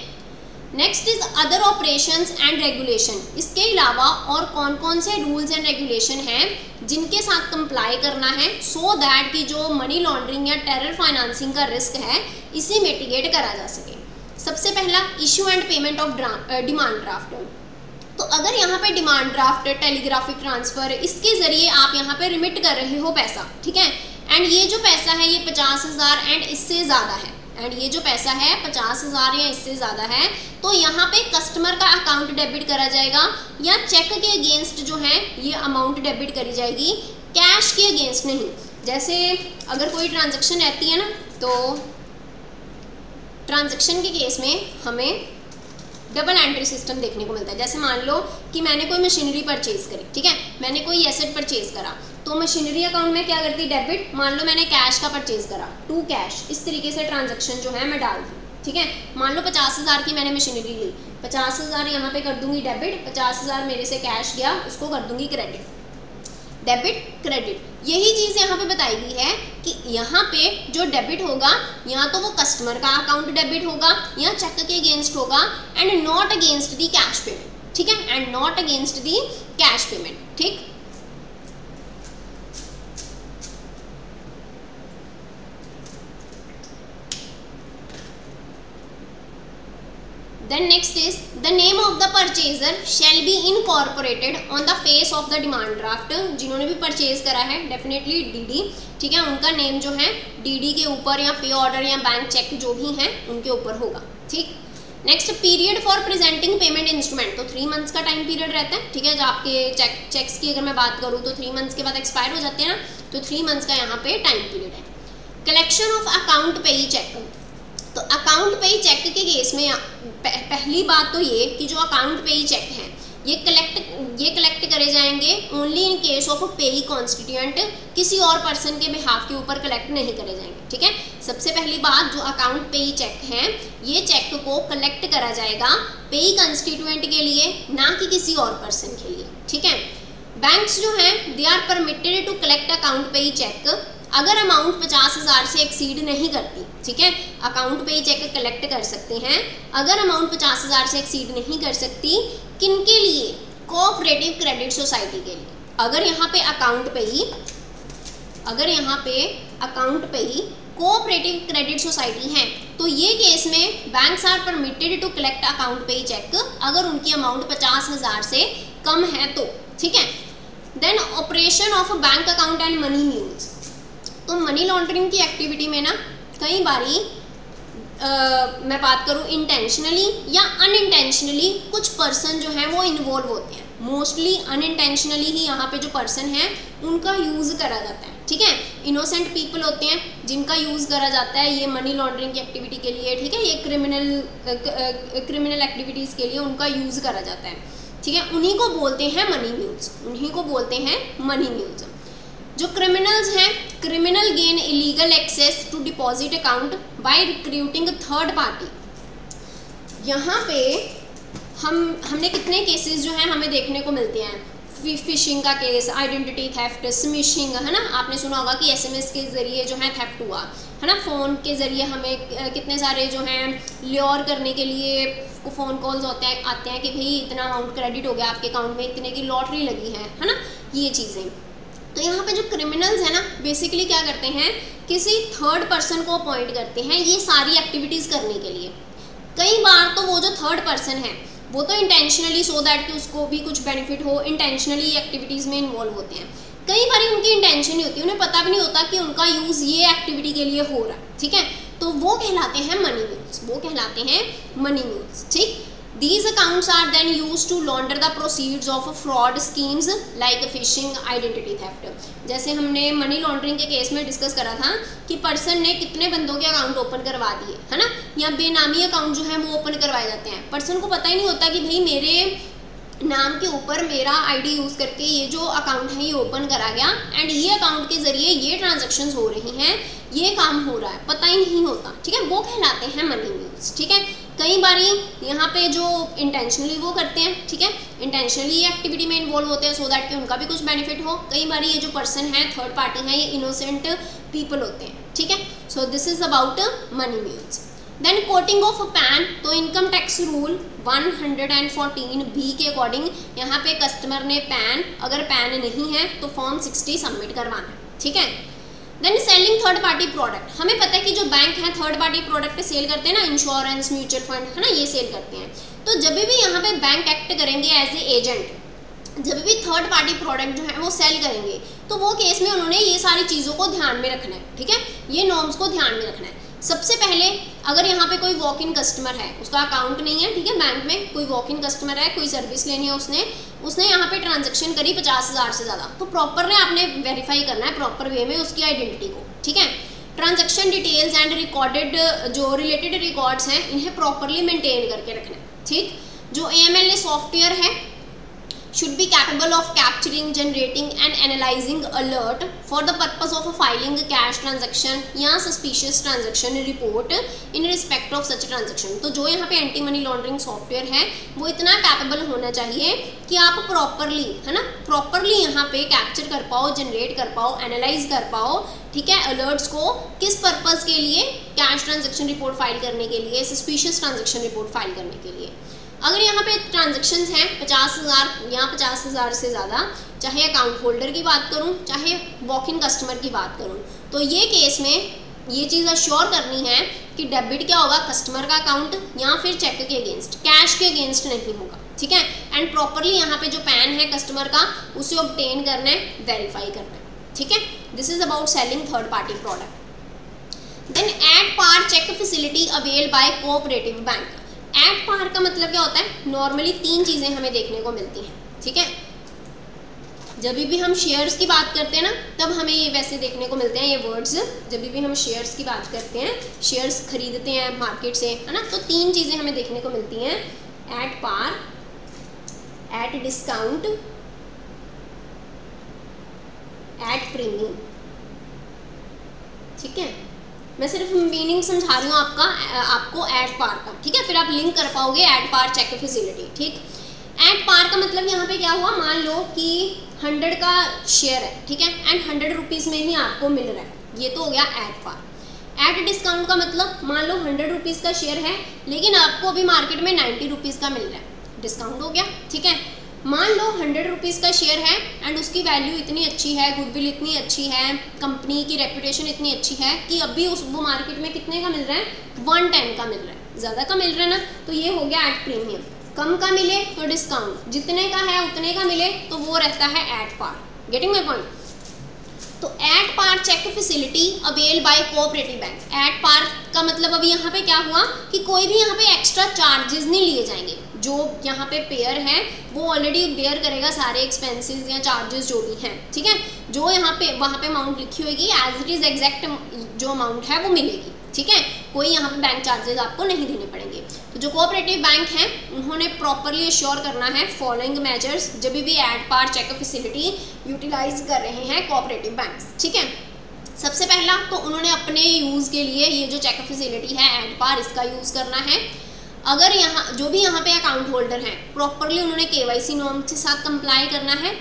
next is other operations and regulation. इसके अलावा और कौन कौन से रूल्स एंड रेगुलेशन हैं जिनके साथ कंप्लाई करना है, सो दैट कि जो मनी लॉन्ड्रिंग या टेरर फाइनेंसिंग का रिस्क है इसे मिटिगेट करा जा सके। सबसे पहला issue and payment of demand draft. तो अगर यहाँ पे डिमांड ड्राफ्ट, टेलीग्राफिक ट्रांसफ़र, इसके ज़रिए आप यहाँ पे रिमिट कर रहे हो पैसा, ठीक है, एंड ये जो पैसा है ये 50,000 एंड इससे ज़्यादा है, एंड ये जो पैसा है 50,000 या इससे ज़्यादा है, तो यहाँ पे कस्टमर का अकाउंट डेबिट करा जाएगा या चेक के अगेंस्ट जो है ये अमाउंट डेबिट करी जाएगी, कैश के अगेंस्ट नहीं। जैसे अगर कोई ट्रांजैक्शन रहती है ना, तो ट्रांजैक्शन के केस में हमें डबल एंट्री सिस्टम देखने को मिलता है। जैसे मान लो कि मैंने कोई मशीनरी परचेज करी, ठीक है, मैंने कोई एसेट परचेज करा, तो मशीनरी अकाउंट में क्या करती, डेबिट। मान लो मैंने कैश का परचेज करा, टू कैश, इस तरीके से ट्रांजैक्शन जो है मैं डाल दूँ, ठीक है। मान लो 50,000 की मैंने मशीनरी ली, 50,000 यहाँ पे कर दूंगी डेबिट, 50,000 मेरे से कैश गया, उसको कर दूंगी क्रेडिट, डेबिट क्रेडिट। यही चीज़ यहाँ पे बताई गई है कि यहाँ पे जो डेबिट होगा या तो वो कस्टमर का अकाउंट डेबिट होगा या चेक के अगेंस्ट होगा, and not against the cash payment, ठीक है, and not against the cash payment, ठीक। Then next is the name of the purchaser shall be incorporated on the face of the demand draft। जिन्होंने भी purchase करा है definitely DD, ठीक है, उनका नेम जो है डीडी के ऊपर या पे ऑर्डर या बैंक चेक जो भी हैं उनके ऊपर होगा, ठीक। Next, period for presenting payment instrument. तो 3 मंथ्स का टाइम पीरियड रहता है, ठीक है। जब आपके चेक्स की अगर मैं बात करूँ तो 3 मंथ्स के बाद एक्सपायर हो जाते हैं ना, तो 3 मंथ्स का यहाँ पे टाइम पीरियड है। Collection of account payee check. तो अकाउंट पेई चेक के केस में पहली बात तो ये कि जो अकाउंट पेई चेक हैं ये कलेक्ट करे जाएंगे ओनली इन केस ऑफ पेई कॉन्स्टिट्यूएंट, किसी और पर्सन के बिहाफ के ऊपर कलेक्ट नहीं करे जाएंगे, ठीक है। सबसे पहली बात, जो अकाउंट पेई चेक हैं ये चेक को कलेक्ट करा जाएगा पेई कॉन्स्टिट्यूएंट के लिए, ना कि किसी और पर्सन के लिए, ठीक है। बैंक्स जो हैं they are permitted to collect account payee cheque अगर अमाउंट 50,000 से एक्सीड नहीं करती, ठीक है। Account payee check collect कर सकते हैं अगर अमाउंट 50,000 से एक्सीड नहीं कर सकती। किनके लिए, कोऑपरेटिव क्रेडिट सोसाइटी के लिए। अगर यहाँ पे अकाउंट पे ही कोऑपरेटिव क्रेडिट सोसाइटी है तो ये केस में banks are permitted to collect account payee check अगर उनकी अमाउंट 50,000 से कम है तो, ठीक है। Then operation of bank account and money mules. तो मनी लॉन्ड्रिंग की एक्टिविटी में ना कई बारी मैं बात करूँ इंटेंशनली या अनइंटेंशनली कुछ पर्सन जो हैं वो इन्वॉल्व होते हैं। मोस्टली अनइंटेंशनली ही यहाँ पे जो पर्सन है उनका यूज़ करा जाता है, ठीक है। इनोसेंट पीपल होते हैं जिनका यूज़ करा जाता है ये मनी लॉन्ड्रिंग की एक्टिविटी के लिए, ठीक है। ये क्रिमिनल एक्टिविटीज़ के लिए उनका यूज़ करा जाता है, ठीक है। उन्हीं को बोलते हैं मनी म्यूल्स। जो क्रिमिनल्स हैं, criminal gain illegal access to deposit account by recruiting third party. यहाँ पे हमने कितने केसेस जो हैं हमें देखने को मिलते हैं, फिशिंग का केस, आइडेंटिटी थेफ्ट, स्मिशिंग, है ना। आपने सुना होगा कि SMS के ज़रिए जो है थेफ्ट हुआ, है ना। फ़ोन के ज़रिए हमें कितने सारे जो हैं ल्योर करने के लिए फ़ोन कॉल्स आते हैं कि भाई इतना अमाउंट क्रेडिट हो गया आपके अकाउंट में, इतने की लॉटरी लगी है ना, ये चीज़ें। तो यहाँ पे जो क्रिमिनल्स हैं ना बेसिकली क्या करते हैं, किसी थर्ड पर्सन को अपॉइंट करते हैं ये सारी एक्टिविटीज़ करने के लिए। कई बार तो वो जो थर्ड पर्सन है वो तो इंटेंशनली सो दैट कि उसको भी कुछ बेनिफिट हो, इंटेंशनली एक्टिविटीज़ में इन्वॉल्व होते हैं। कई बार उनकी इंटेंशन नहीं होती, उन्हें पता भी नहीं होता कि उनका यूज़ ये एक्टिविटी के लिए हो रहा है, ठीक है। तो वो कहलाते हैं मनी म्यूल्स, ठीक। These accounts are then used to launder the proceeds of fraud schemes like phishing, identity theft। जैसे हमने मनी लॉन्ड्रिंग के केस में डिस्कस करा था कि पर्सन ने कितने बंदों के अकाउंट ओपन करवा दिए, है ना, या बेनामी अकाउंट जो है वो ओपन करवाए जाते हैं। पर्सन को पता ही नहीं होता कि भाई मेरे नाम के ऊपर मेरा ID यूज़ करके ये जो अकाउंट है ये ओपन करा गया एंड ये अकाउंट के ज़रिए ये ट्रांजैक्शंस हो रही हैं, ये काम हो रहा है, पता ही नहीं होता, ठीक है। वो कहलाते हैं मनी म्यूल्स, ठीक है। कई बारी यहाँ पे जो इंटेंशनली वो करते हैं, ठीक है, इंटेंशनली ये एक्टिविटी में इन्वॉल्व होते हैं सो दैट कि उनका भी कुछ बेनिफिट हो। कई बारी ये जो पर्सन है थर्ड पार्टी है ये इनोसेंट पीपल होते हैं, ठीक है। So this is about money mules. Then quoting of PAN. तो इनकम टैक्स रूल 114B के अकॉर्डिंग यहाँ पे कस्टमर ने पैन, अगर पैन नहीं है तो फॉर्म 60 सबमिट करवाना है, ठीक है। Then selling third party product, हमें पता है कि जो बैंक है थर्ड पार्टी प्रोडक्ट सेल करते हैं ना, इंश्योरेंस, म्यूचुअल फंड, है ना, ये सेल करते हैं। तो जब भी यहाँ पे बैंक एक्ट करेंगे एज ए एजेंट, जब भी थर्ड पार्टी प्रोडक्ट जो है वो सेल करेंगे, तो वो केस में उन्होंने ये सारी चीज़ों को ध्यान में रखना है, ठीक है, ये नॉर्म्स को ध्यान में रखना है। सबसे पहले अगर यहाँ पे कोई वॉक इन कस्टमर है, उसका अकाउंट नहीं है, ठीक है, बैंक में कोई वॉक इन कस्टमर है, कोई सर्विस लेनी है, उसने यहाँ पे ट्रांजैक्शन करी 50,000 से ज़्यादा, तो प्रॉपर ने आपने वेरीफाई करना है प्रॉपर वे में उसकी आइडेंटिटी को, ठीक है। ट्रांजैक्शन डिटेल्स एंड रिकॉर्डेड जो रिलेटेड रिकॉर्ड्स हैं इन्हें प्रॉपरली मेंटेन करके रखना है, ठीक। जो AML सॉफ्टवेयर है should be capable of capturing, generating and analyzing alert for the purpose of filing a cash transaction या suspicious transaction report in respect of such transaction। तो जो यहाँ पे एंटी मनी लॉन्ड्रिंग सॉफ्टवेयर है वो इतना capable होना चाहिए कि आप प्रॉपरली, है ना, प्रॉपरली यहाँ पे कैप्चर कर पाओ, जनरेट कर पाओ, एनालाइज कर पाओ, ठीक है, अलर्ट्स को किस पर्पज़ के लिए, कैश ट्रांजेक्शन रिपोर्ट फाइल करने के लिए, सस्पिशियस ट्रांजेक्शन रिपोर्ट फाइल करने के लिए। अगर यहाँ पे ट्रांजैक्शंस हैं 50,000 या 50,000 से ज़्यादा, चाहे अकाउंट होल्डर की बात करूँ चाहे वॉक इन कस्टमर की बात करूँ, तो ये केस में ये चीज़ अश्योर करनी है कि डेबिट क्या होगा, कस्टमर का अकाउंट या फिर चेक के अगेंस्ट, कैश के अगेंस्ट नहीं होगा, ठीक है। एंड प्रॉपरली यहाँ पे जो पैन है कस्टमर का उसे ऑब्टेन करना है, वेरीफाई करना है, ठीक है। This is about selling third party product. Then at par check facility avail by cooperative bank. At par का मतलब क्या होता है, नॉर्मली 3 चीज़ें हमें देखने को मिलती हैं, ठीक है। जब भी हम शेयर्स की बात करते हैं ना, तब हमें ये वैसे देखने को मिलते हैं ये वर्ड्स, जब भी हम शेयर्स की बात करते हैं, शेयर्स खरीदते हैं मार्केट से, है ना, तो 3 चीज़ें हमें देखने को मिलती हैं, at par, at discount, at premium, ठीक है। मैं सिर्फ मीनिंग समझा रही हूँ आपको एट पार का, ठीक है, फिर आप लिंक कर पाओगे एट पार चेक फैसिलिटी, ठीक। एट पार का मतलब यहाँ पे क्या हुआ, मान लो कि 100 का शेयर है, ठीक है, एंड 100 रुपीज़ में ही आपको मिल रहा है, ये तो हो गया एट पार। एट डिस्काउंट का मतलब मान लो 100 रुपीज़ का शेयर है लेकिन आपको अभी मार्केट में 90 रुपीज़ का मिल रहा है, डिस्काउंट हो गया, ठीक है। मान लो 100 रुपीज़ का शेयर है एंड उसकी वैल्यू इतनी अच्छी है, गुडविल इतनी अच्छी है, कंपनी की रेपुटेशन इतनी अच्छी है कि अभी वो मार्केट में कितने का मिल रहा है, 110 का मिल रहा है, ज़्यादा का मिल रहा है ना, तो ये हो गया एट प्रीमियम। कम का मिले तो डिस्काउंट, जितने का है उतने का मिले तो वो रहता है at par. Getting my point. तो at par check facility avail by cooperative bank. At par का मतलब अभी यहाँ पे क्या हुआ कि कोई भी यहाँ पे एक्स्ट्रा चार्जेस नहीं लिए जाएंगे, जो यहाँ पे पेयर है वो ऑलरेडी बेयर करेगा सारे एक्सपेंसेस या चार्जेस जो भी हैं, ठीक है। जो यहाँ पे वहाँ पे अमाउंट लिखी होगी एज इट इज़ एग्जैक्ट जो अमाउंट है वो मिलेगी, ठीक है, कोई यहाँ पे बैंक चार्जेस आपको नहीं देने पड़ेंगे। तो जो कोऑपरेटिव बैंक हैं उन्होंने प्रॉपरली एश्योर करना है फॉलोइंग मेजर्स जब भी at par check facility utilise कर रहे हैं कोऑपरेटिव बैंक्स, ठीक है। सबसे पहला तो उन्होंने अपने यूज़ के लिए ये जो चेक फैसिलिटी है एट पार, इसका यूज़ करना है। अगर यहाँ जो भी यहाँ पे अकाउंट होल्डर हैं प्रॉपरली उन्होंने KYC नॉर्म के साथ कंप्लाई करना है।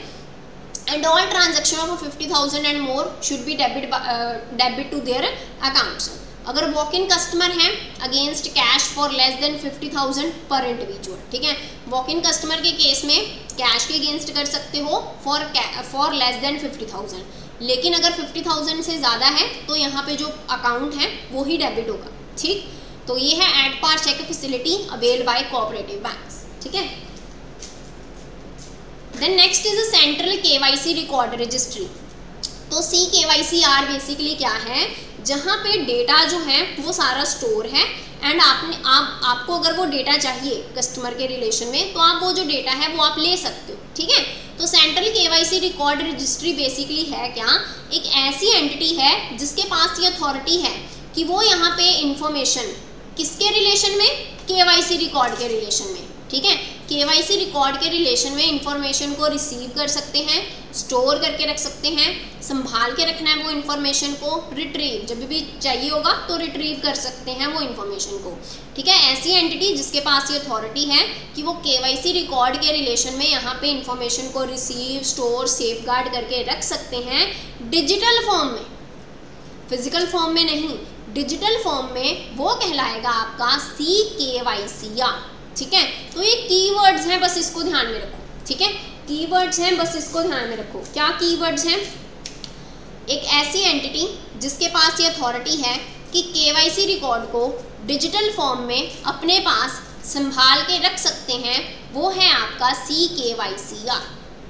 And all transaction of 50,000 and more should be debit to their accounts. अगर वॉक इन कस्टमर हैं against cash for less than 50,000 per individual, ठीक है। वॉक इन कस्टमर के केस में कैश के अगेंस्ट कर सकते हो फॉर लेस देन 50,000, लेकिन अगर 50,000 से ज़्यादा है तो यहाँ पे जो अकाउंट है वो ही डेबिट होगा, ठीक। तो ये है at par check facility avail by cooperative banks, ठीक है। Then next is a central KYC record registry. तो CKYCR बेसिकली क्या है, जहाँ पे डेटा जो है वो सारा स्टोर है एंड आपको अगर वो डेटा चाहिए कस्टमर के रिलेशन में तो आप वो जो डेटा है वो आप ले सकते हो, ठीक है। तो central KYC record registry basically है क्या, एक ऐसी एंटिटी है जिसके पास ये अथॉरिटी है कि वो यहाँ पे इंफॉर्मेशन किसके रिलेशन में, KYC रिकॉर्ड के रिलेशन में, ठीक है। KYC रिकॉर्ड के रिलेशन में इंफॉर्मेशन को रिसीव कर सकते हैं, स्टोर करके रख सकते हैं, संभाल के रखना है वो इंफॉर्मेशन को, रिट्रीव जब भी चाहिए होगा तो रिट्रीव कर सकते हैं वो इंफॉर्मेशन को, ठीक है। ऐसी एंटिटी जिसके पास ये अथॉरिटी है कि वो KYC रिकॉर्ड के रिलेशन में यहाँ पे इंफॉर्मेशन को रिसीव, स्टोर, सेफगार्ड करके रख सकते हैं डिजिटल फॉर्म में, फिजिकल फॉर्म में नहीं, डिजिटल फॉर्म में, वो कहलाएगा आपका CKYCR, ठीक है। तो ये कीवर्ड्स हैं, बस इसको ध्यान में रखो, ठीक है। कीवर्ड्स हैं, बस इसको ध्यान में रखो। क्या कीवर्ड्स हैं, एक ऐसी एंटिटी जिसके पास ये अथॉरिटी है कि केवाईसी रिकॉर्ड को डिजिटल फॉर्म में अपने पास संभाल के रख सकते हैं, वो है आपका CKYCR,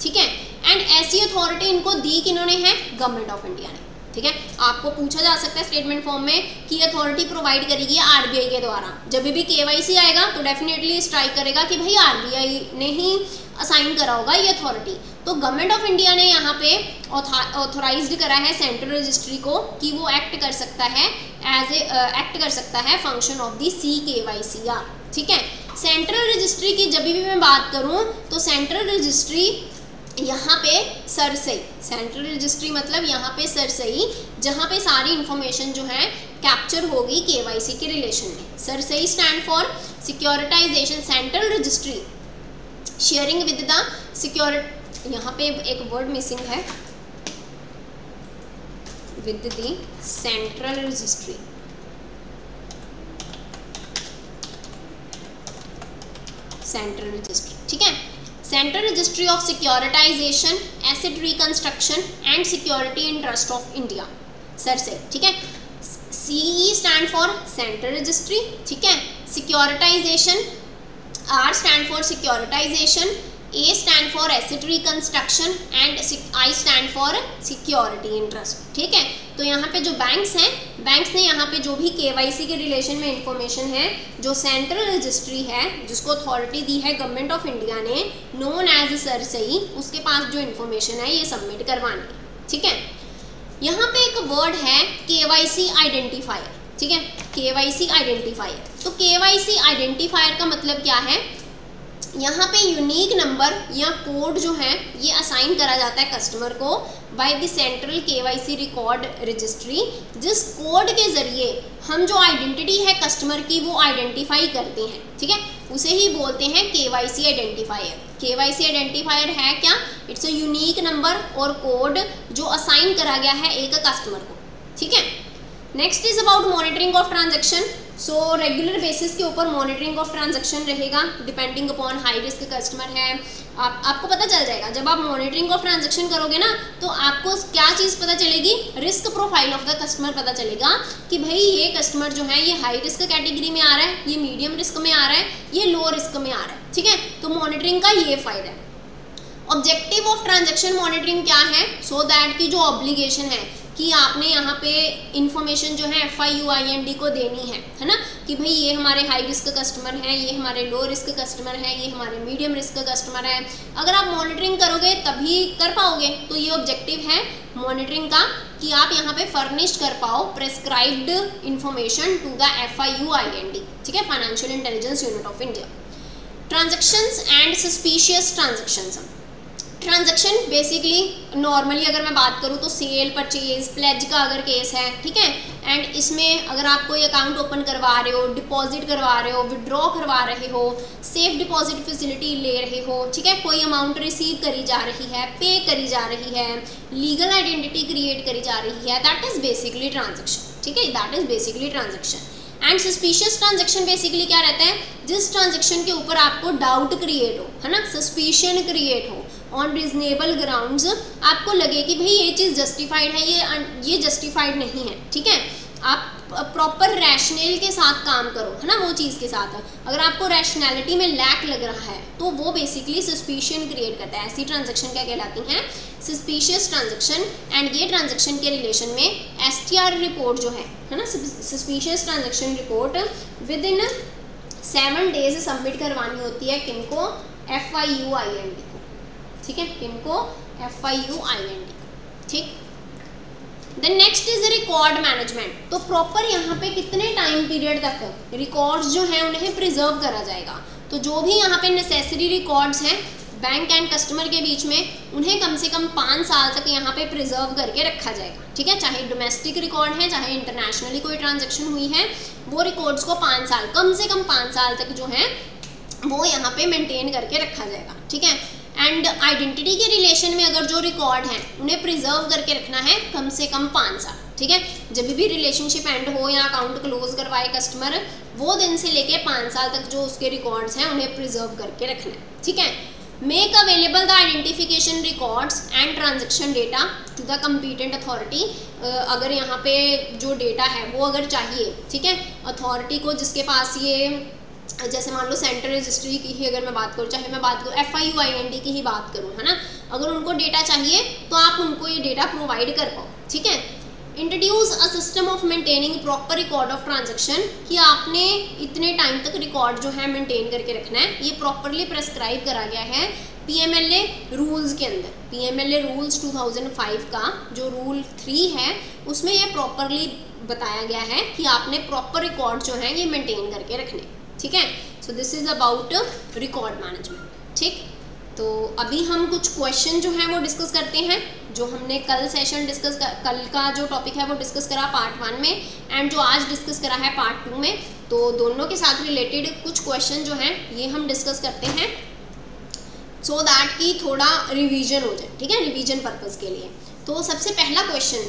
ठीक है। एंड ऐसी अथॉरिटी इनको दी किन्होंने है, गवर्नमेंट ऑफ इंडिया ने, ठीक है। आपको पूछा जा सकता है स्टेटमेंट फॉर्म में कि अथॉरिटी प्रोवाइड करेगी RBI के द्वारा। जब भी KYC आएगा तो डेफिनेटली स्ट्राइक करेगा कि भाई RBI ने ही असाइन करा होगा ये अथॉरिटी। तो गवर्नमेंट ऑफ इंडिया ने यहाँ पे ऑथोराइज्ड करा है सेंट्रल रजिस्ट्री को कि वो एक्ट कर सकता है एक्ट कर सकता है फंक्शन ऑफ दी CKYCR, ठीक है। सेंट्रल रजिस्ट्री की जब भी मैं बात करूँ तो सेंट्रल रजिस्ट्री यहाँ पे सरसई, सेंट्रल रजिस्ट्री मतलब यहाँ पे सरसई, जहाँ पे सारी इंफॉर्मेशन जो है कैप्चर होगी KYC के रिलेशन में। CERSAI stand for securitisation central registry sharing with the security, यहाँ पे एक वर्ड मिसिंग है, with the central registry, central registry, ठीक है। Central registry of securitisation, asset reconstruction and security interest of India, CERSAI, ठीक है। CE stand for central registry, ठीक है। Securitisation, R stand for securitisation, A stand for asset reconstruction and I stand for security interest, ठीक है। तो यहाँ पे जो बैंक्स हैं, बैंक्स ने यहाँ पे जो भी KYC के रिलेशन में इंफॉर्मेशन है, जो सेंट्रल रजिस्ट्री है जिसको अथॉरिटी दी है गवर्नमेंट ऑफ इंडिया ने, नोन एज सरसई, उसके पास जो इंफॉर्मेशन है ये सबमिट करवानी है, ठीक है। यहाँ पे एक वर्ड है KYC आइडेंटिफायर, ठीक है, KYC आइडेंटिफायर। तो KYC आइडेंटिफायर का मतलब क्या है, यहाँ पे यूनिक नंबर या कोड जो है ये असाइन करा जाता है कस्टमर को by the central KYC record registry, जिस कोड के ज़रिए हम जो आइडेंटिटी है कस्टमर की वो आइडेंटिफाई करते हैं, ठीक है, उसे ही बोलते हैं KYC आइडेंटिफायर। KYC आइडेंटिफायर है क्या, इट्स अ यूनिक नंबर और कोड जो असाइन करा गया है एक कस्टमर को, ठीक है। Next is about monitoring of transaction. So regular basis के ऊपर मॉनिटरिंग ऑफ ट्रांजैक्शन रहेगा, depending upon high risk customer है। आपको पता चल जाएगा जब आप मॉनिटरिंग ऑफ ट्रांजैक्शन करोगे ना, तो आपको क्या चीज़ पता चलेगी, risk profile of the customer पता चलेगा कि भाई ये कस्टमर जो है ये हाई रिस्क कैटेगरी में आ रहा है, ये मीडियम रिस्क में आ रहा है, ये लो रिस्क में आ रहा है, ठीक है। तो मॉनिटरिंग का ये फ़ायदा है। ऑब्जेक्टिव ऑफ ट्रांजैक्शन मॉनिटरिंग क्या है, सो दैट की जो ऑब्लिगेशन है कि आपने यहाँ पे इंफॉर्मेशन जो है FIUIND को देनी है ना, कि भाई ये हमारे हाई रिस्क कस्टमर हैं, ये हमारे लो रिस्क कस्टमर हैं, ये हमारे मीडियम रिस्क कस्टमर हैं। अगर आप मॉनिटरिंग करोगे तभी कर पाओगे। तो ये ऑब्जेक्टिव है मॉनिटरिंग का कि आप यहाँ पे फर्निश्ड कर पाओ prescribed information to the FIUIND, ठीक है, financial intelligence unit of India. Transactions and suspicious transactions, transaction basically normally अगर मैं बात करूँ तो सेल, परचेज, प्लेज का अगर केस है, ठीक है, एंड इसमें अगर आप कोई अकाउंट ओपन करवा रहे हो, डिपॉजिट करवा रहे हो, विड्रॉ करवा रहे हो, सेफ डिपॉजिट फैसिलिटी ले रहे हो, ठीक है, कोई अमाउंट रिसीव करी जा रही है, पे करी जा रही है, लीगल आइडेंटिटी क्रिएट करी जा रही है, दैट इज़ बेसिकली ट्रांजेक्शन, ठीक है, that is basically transaction. And suspicious transaction basically क्या रहता है, जिस ट्रांजैक्शन के ऊपर आपको डाउट क्रिएट हो, है ना, सस्पिशन क्रिएट हो, ऑन रीजनेबल ग्राउंड्स आपको लगे कि भाई ये चीज़ जस्टिफाइड है, ये जस्टिफाइड नहीं है, ठीक है, आप प्रॉपर रैशनल के साथ काम करो, है ना, वो चीज़ के साथ। अगर आपको रैशनैलिटी में लैक लग रहा है तो वो बेसिकली सस्पिशन क्रिएट करता है। ऐसी ट्रांजैक्शन क्या कहलाती हैं, सस्पिशियस ट्रांजैक्शन। एंड ये ट्रांजैक्शन के रिलेशन में STR रिपोर्ट जो है ना, suspicious transaction report with in 7 days submit करवानी होती है, किनको, FIUIND को, ठीक है, किनको, FIUIND, ठीक। Then next is record management. तो प्रॉपर यहाँ पे कितने टाइम पीरियड तक रिकॉर्ड्स जो हैं उन्हें प्रिजर्व करा जाएगा। तो जो भी यहाँ पे नेसेसरी रिकॉर्ड्स हैं बैंक एंड कस्टमर के बीच में, उन्हें कम से कम 5 साल तक यहाँ पे प्रिजर्व करके रखा जाएगा, ठीक है, चाहे डोमेस्टिक रिकॉर्ड है, चाहे इंटरनेशनली कोई ट्रांजेक्शन हुई है, वो रिकॉर्ड्स को 5 साल, कम से कम 5 साल तक जो है वो यहाँ पे मेंटेन करके रखा जाएगा, ठीक है। एंड आइडेंटिटी के रिलेशन में अगर जो रिकॉर्ड हैं उन्हें प्रिजर्व करके रखना है कम से कम 5 साल, ठीक है। जब भी रिलेशनशिप एंड हो या अकाउंट क्लोज करवाए कस्टमर, वो दिन से लेके 5 साल तक जो उसके रिकॉर्ड्स हैं उन्हें प्रिजर्व करके रखना है, ठीक है। Make available the identification records and transaction data to the competent authority. अगर यहाँ पे जो डेटा है वो अगर चाहिए, ठीक है, अथॉरिटी को जिसके पास ये, जैसे मान लो सेंट्रल रजिस्ट्री की ही अगर मैं बात करूँ, चाहे मैं बात करूँ FIUIND की ही बात करूँ, है ना, अगर उनको डेटा चाहिए तो आप उनको ये डेटा प्रोवाइड कर पाओ, ठीक है। Introduce a system of maintaining proper record of transaction, कि आपने इतने टाइम तक रिकॉर्ड जो है मेंटेन करके रखना है, ये प्रॉपरली प्रेस्क्राइब करा गया है PMLA रूल्स के अंदर। PMLA रूल्स 2005 का जो रूल 3 है उसमें ये प्रॉपरली बताया गया है कि आपने प्रॉपर रिकॉर्ड जो है ये मेंटेन करके रखने, ठीक है। So this is about record management, ठीक। तो अभी हम कुछ क्वेश्चन जो हैं वो डिस्कस करते हैं, जो हमने कल सेशन कल का जो टॉपिक है वो डिस्कस करा पार्ट 1 में, एंड जो आज डिस्कस करा है पार्ट 2 में। तो दोनों के साथ रिलेटेड कुछ क्वेश्चन जो हैं ये हम डिस्कस करते हैं, सो दैट कि थोड़ा रिवीजन हो जाए, ठीक है, रिवीजन पर्पज़ के लिए। तो सबसे पहला question,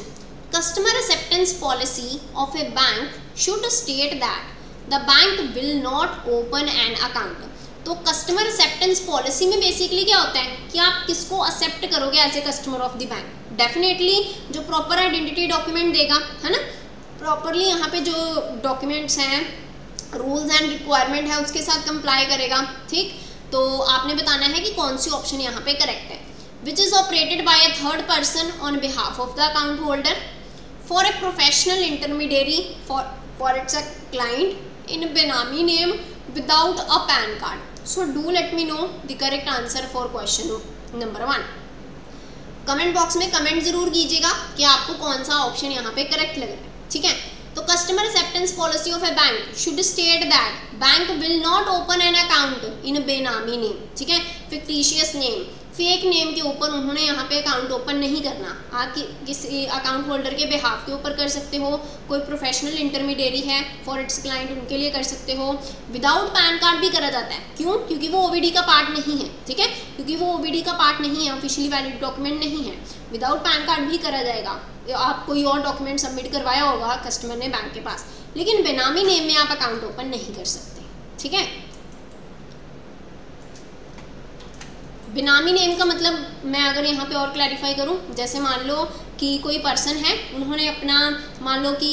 customer acceptance policy of a bank should state that the bank will not open an account. तो कस्टमर एक्सेप्टेंस पॉलिसी में बेसिकली क्या होता है कि आप किसको एक्सेप्ट करोगे as a customer of the bank. Definitely जो प्रॉपर आइडेंटिटी डॉक्यूमेंट देगा, है ना, प्रॉपरली यहाँ पे जो डॉक्यूमेंट्स हैं, रूल्स एंड रिक्वायरमेंट है उसके साथ कंप्लाई करेगा, ठीक। तो आपने बताना है कि कौन सी ऑप्शन यहाँ पे करेक्ट है। Which is operated by a third person on behalf of the account holder for a professional intermediary for its a client in benami name without a PAN card. So do let me know the correct answer for question number 1। Comment box में comment जरूर कीजिएगा कि आपको कौन सा option यहाँ पे correct लग रहा है, ठीक है। तो customer acceptance policy of a bank should state that bank will not open an account in benami name, ठीक है, फिक्टिशियस नेम, फेक नेम के ऊपर उन्होंने यहाँ पे अकाउंट ओपन नहीं करना। आप किसी अकाउंट होल्डर के बिहाफ के ऊपर कर सकते हो, कोई प्रोफेशनल इंटरमीडियरी है फॉर इट्स क्लाइंट उनके लिए कर सकते हो। विदाउट पैन कार्ड भी करा जाता है, क्यों, क्योंकि वो OBD का पार्ट नहीं है, ठीक है, क्योंकि वो OBD का पार्ट नहीं है, ऑफिशियली वैलिड डॉक्यूमेंट नहीं है। विदाउट पैन कार्ड भी करा जाएगा, आप कोई और डॉक्यूमेंट सबमिट करवाया होगा कस्टमर ने बैंक के पास, लेकिन बेनामी नेम में आप अकाउंट ओपन नहीं कर सकते, ठीक है। बेनामी नेम का मतलब मैं अगर यहाँ पे और क्लैरिफाई करूँ, जैसे मान लो कि कोई पर्सन है, उन्होंने अपना, मान लो कि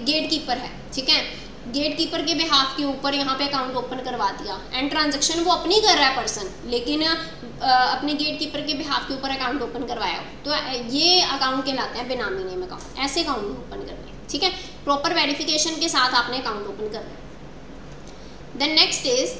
गेट कीपर है, ठीक है, गेट कीपर के बिहाफ के ऊपर यहाँ पे अकाउंट ओपन करवा दिया, एंड ट्रांजैक्शन वो अपनी कर रहा है पर्सन, लेकिन अपने गेट कीपर के बिहाफ के ऊपर अकाउंट ओपन करवाया, तो ये अकाउंट कहलाता है बेनामी नेम अकाउंट। ऐसे अकाउंट ओपन करने, ठीक है, प्रॉपर वेरिफिकेशन के साथ आपने अकाउंट ओपन करना है। Then next is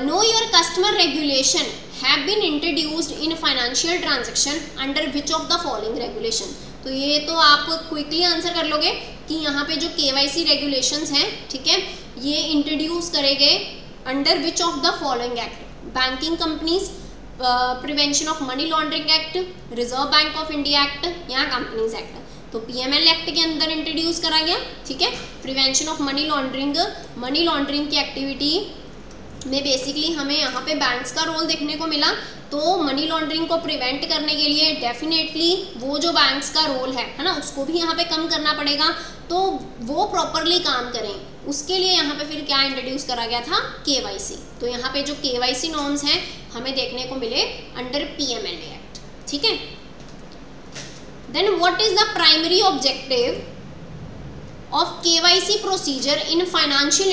know your customer regulation have been introduced in financial transaction under which of the following regulation। तो ये तो आप क्विकली आंसर कर लोगे कि यहाँ पे जो KYC रेगुलेशंस हैं, ठीक है, ये इंट्रोड्यूस करे गए under which of the following act, banking companies prevention of money laundering act, reserve bank of India act या कंपनीज एक्ट। तो PML एक्ट के अंदर इंट्रोड्यूस करा गया, ठीक है, प्रिवेंशन ऑफ मनी लॉन्ड्रिंग की एक्टिविटी में बेसिकली हमें यहाँ पे बैंक्स का रोल देखने को मिला। तो मनी लॉन्ड्रिंग को प्रिवेंट करने के लिए डेफिनेटली वो जो बैंक्स का रोल है ना, उसको भी यहाँ पे कम करना पड़ेगा, तो वो प्रॉपरली काम करें, उसके लिए यहाँ पे फिर क्या इंट्रोड्यूस करा गया था, KYC। तो यहाँ पे जो KYC नॉर्म्स हैं हमें देखने को मिले अंडर PMLA एक्ट, ठीक है। Then what is the primary objective of KYC procedure in financial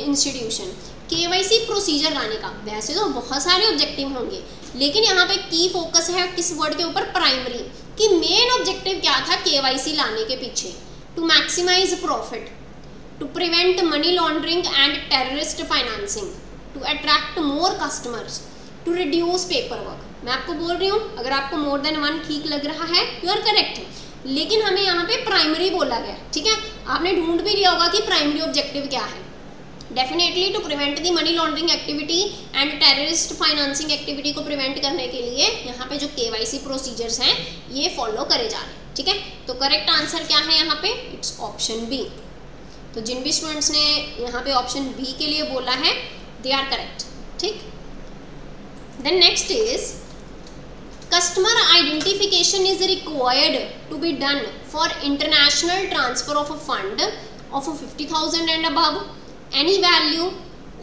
institution. KYC procedure लाने का वैसे तो बहुत सारे ऑब्जेक्टिव होंगे, लेकिन यहाँ पे की फोकस है किस वर्ड के ऊपर, प्राइमरी, कि मेन ऑब्जेक्टिव क्या था KYC लाने के पीछे, to maximise profit, to prevent money laundering and terrorist financing, to attract more customers, to reduce paper work. मैं आपको बोल रही हूँ, अगर आपको मोर देन वन ठीक लग रहा है यू आर करेक्ट, लेकिन हमें यहाँ पे प्राइमरी बोला गया, ठीक है। आपने ढूंढ भी लिया होगा कि प्राइमरी ऑब्जेक्टिव क्या है। Definitely to prevent the money laundering activity and terrorist financing activity को प्रिवेंट करने के लिए यहाँ पे जो KYC प्रोसीजर्स हैं ये फॉलो करे जा रहे हैं, ठीक है। तो करेक्ट आंसर क्या है यहाँ पे, इट्स ऑप्शन बी। तो जिन भी स्टूडेंट्स ने यहाँ पे ऑप्शन बी के लिए बोला है दे आर करेक्ट, ठीक। Then next is customer identification is required to be done for international transfer of a fund of 50,000 and above, any value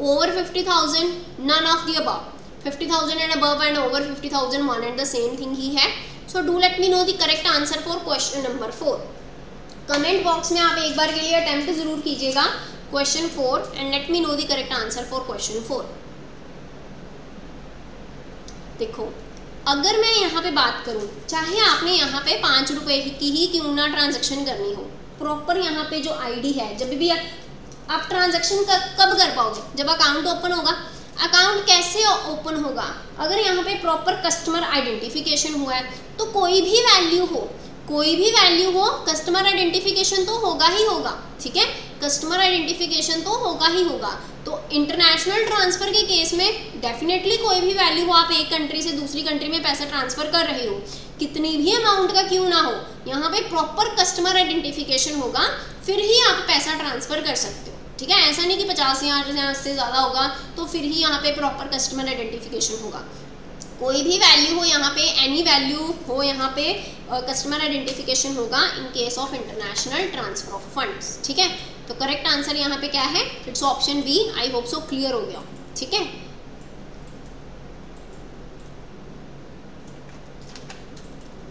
over 50,000, none of the above। 50,000 and above and over 50,000 one and the same thing ही है. So do let me know the correct answer for question number 4. Comment box में आप एक बार के लिए attempt जरूर कीजिएगा question 4 and let me know the correct answer for question 4. देखो, अगर मैं यहाँ पे बात करूँ, चाहे आपने यहाँ पे 5 रुपए की ही क्यों ना ट्रांजैक्शन करनी हो, प्रॉपर यहाँ पे जो आईडी है, जब भी आप ट्रांजैक्शन कब कर पाओगे, जब अकाउंट ओपन होगा. अकाउंट कैसे ओपन होगा, अगर यहाँ पे प्रॉपर कस्टमर आइडेंटिफिकेशन हुआ है, तो कोई भी वैल्यू हो कस्टमर आइडेंटिफिकेशन तो होगा ही होगा. ठीक है, कस्टमर आइडेंटिफिकेशन तो होगा ही होगा. तो इंटरनेशनल ट्रांसफ़र के केस में डेफिनेटली कोई भी वैल्यू हो, आप एक कंट्री से दूसरी कंट्री में पैसा ट्रांसफ़र कर रहे हो, कितनी भी अमाउंट का क्यों ना हो, यहाँ पे प्रॉपर कस्टमर आइडेंटिफिकेशन होगा, फिर ही आप पैसा ट्रांसफ़र कर सकते हो. ठीक है, ऐसा नहीं कि 50,000 से ज़्यादा होगा तो फिर ही यहाँ पे प्रॉपर कस्टमर आइडेंटिफिकेशन होगा. कोई भी वैल्यू हो यहाँ पे, एनी वैल्यू हो यहाँ पे, कस्टमर आइडेंटिफिकेशन होगा in case of international transfer of funds. ठीक है, तो करेक्ट आंसर यहाँ पे क्या है, it's option B. I hope so clear हो गया. ठीक है,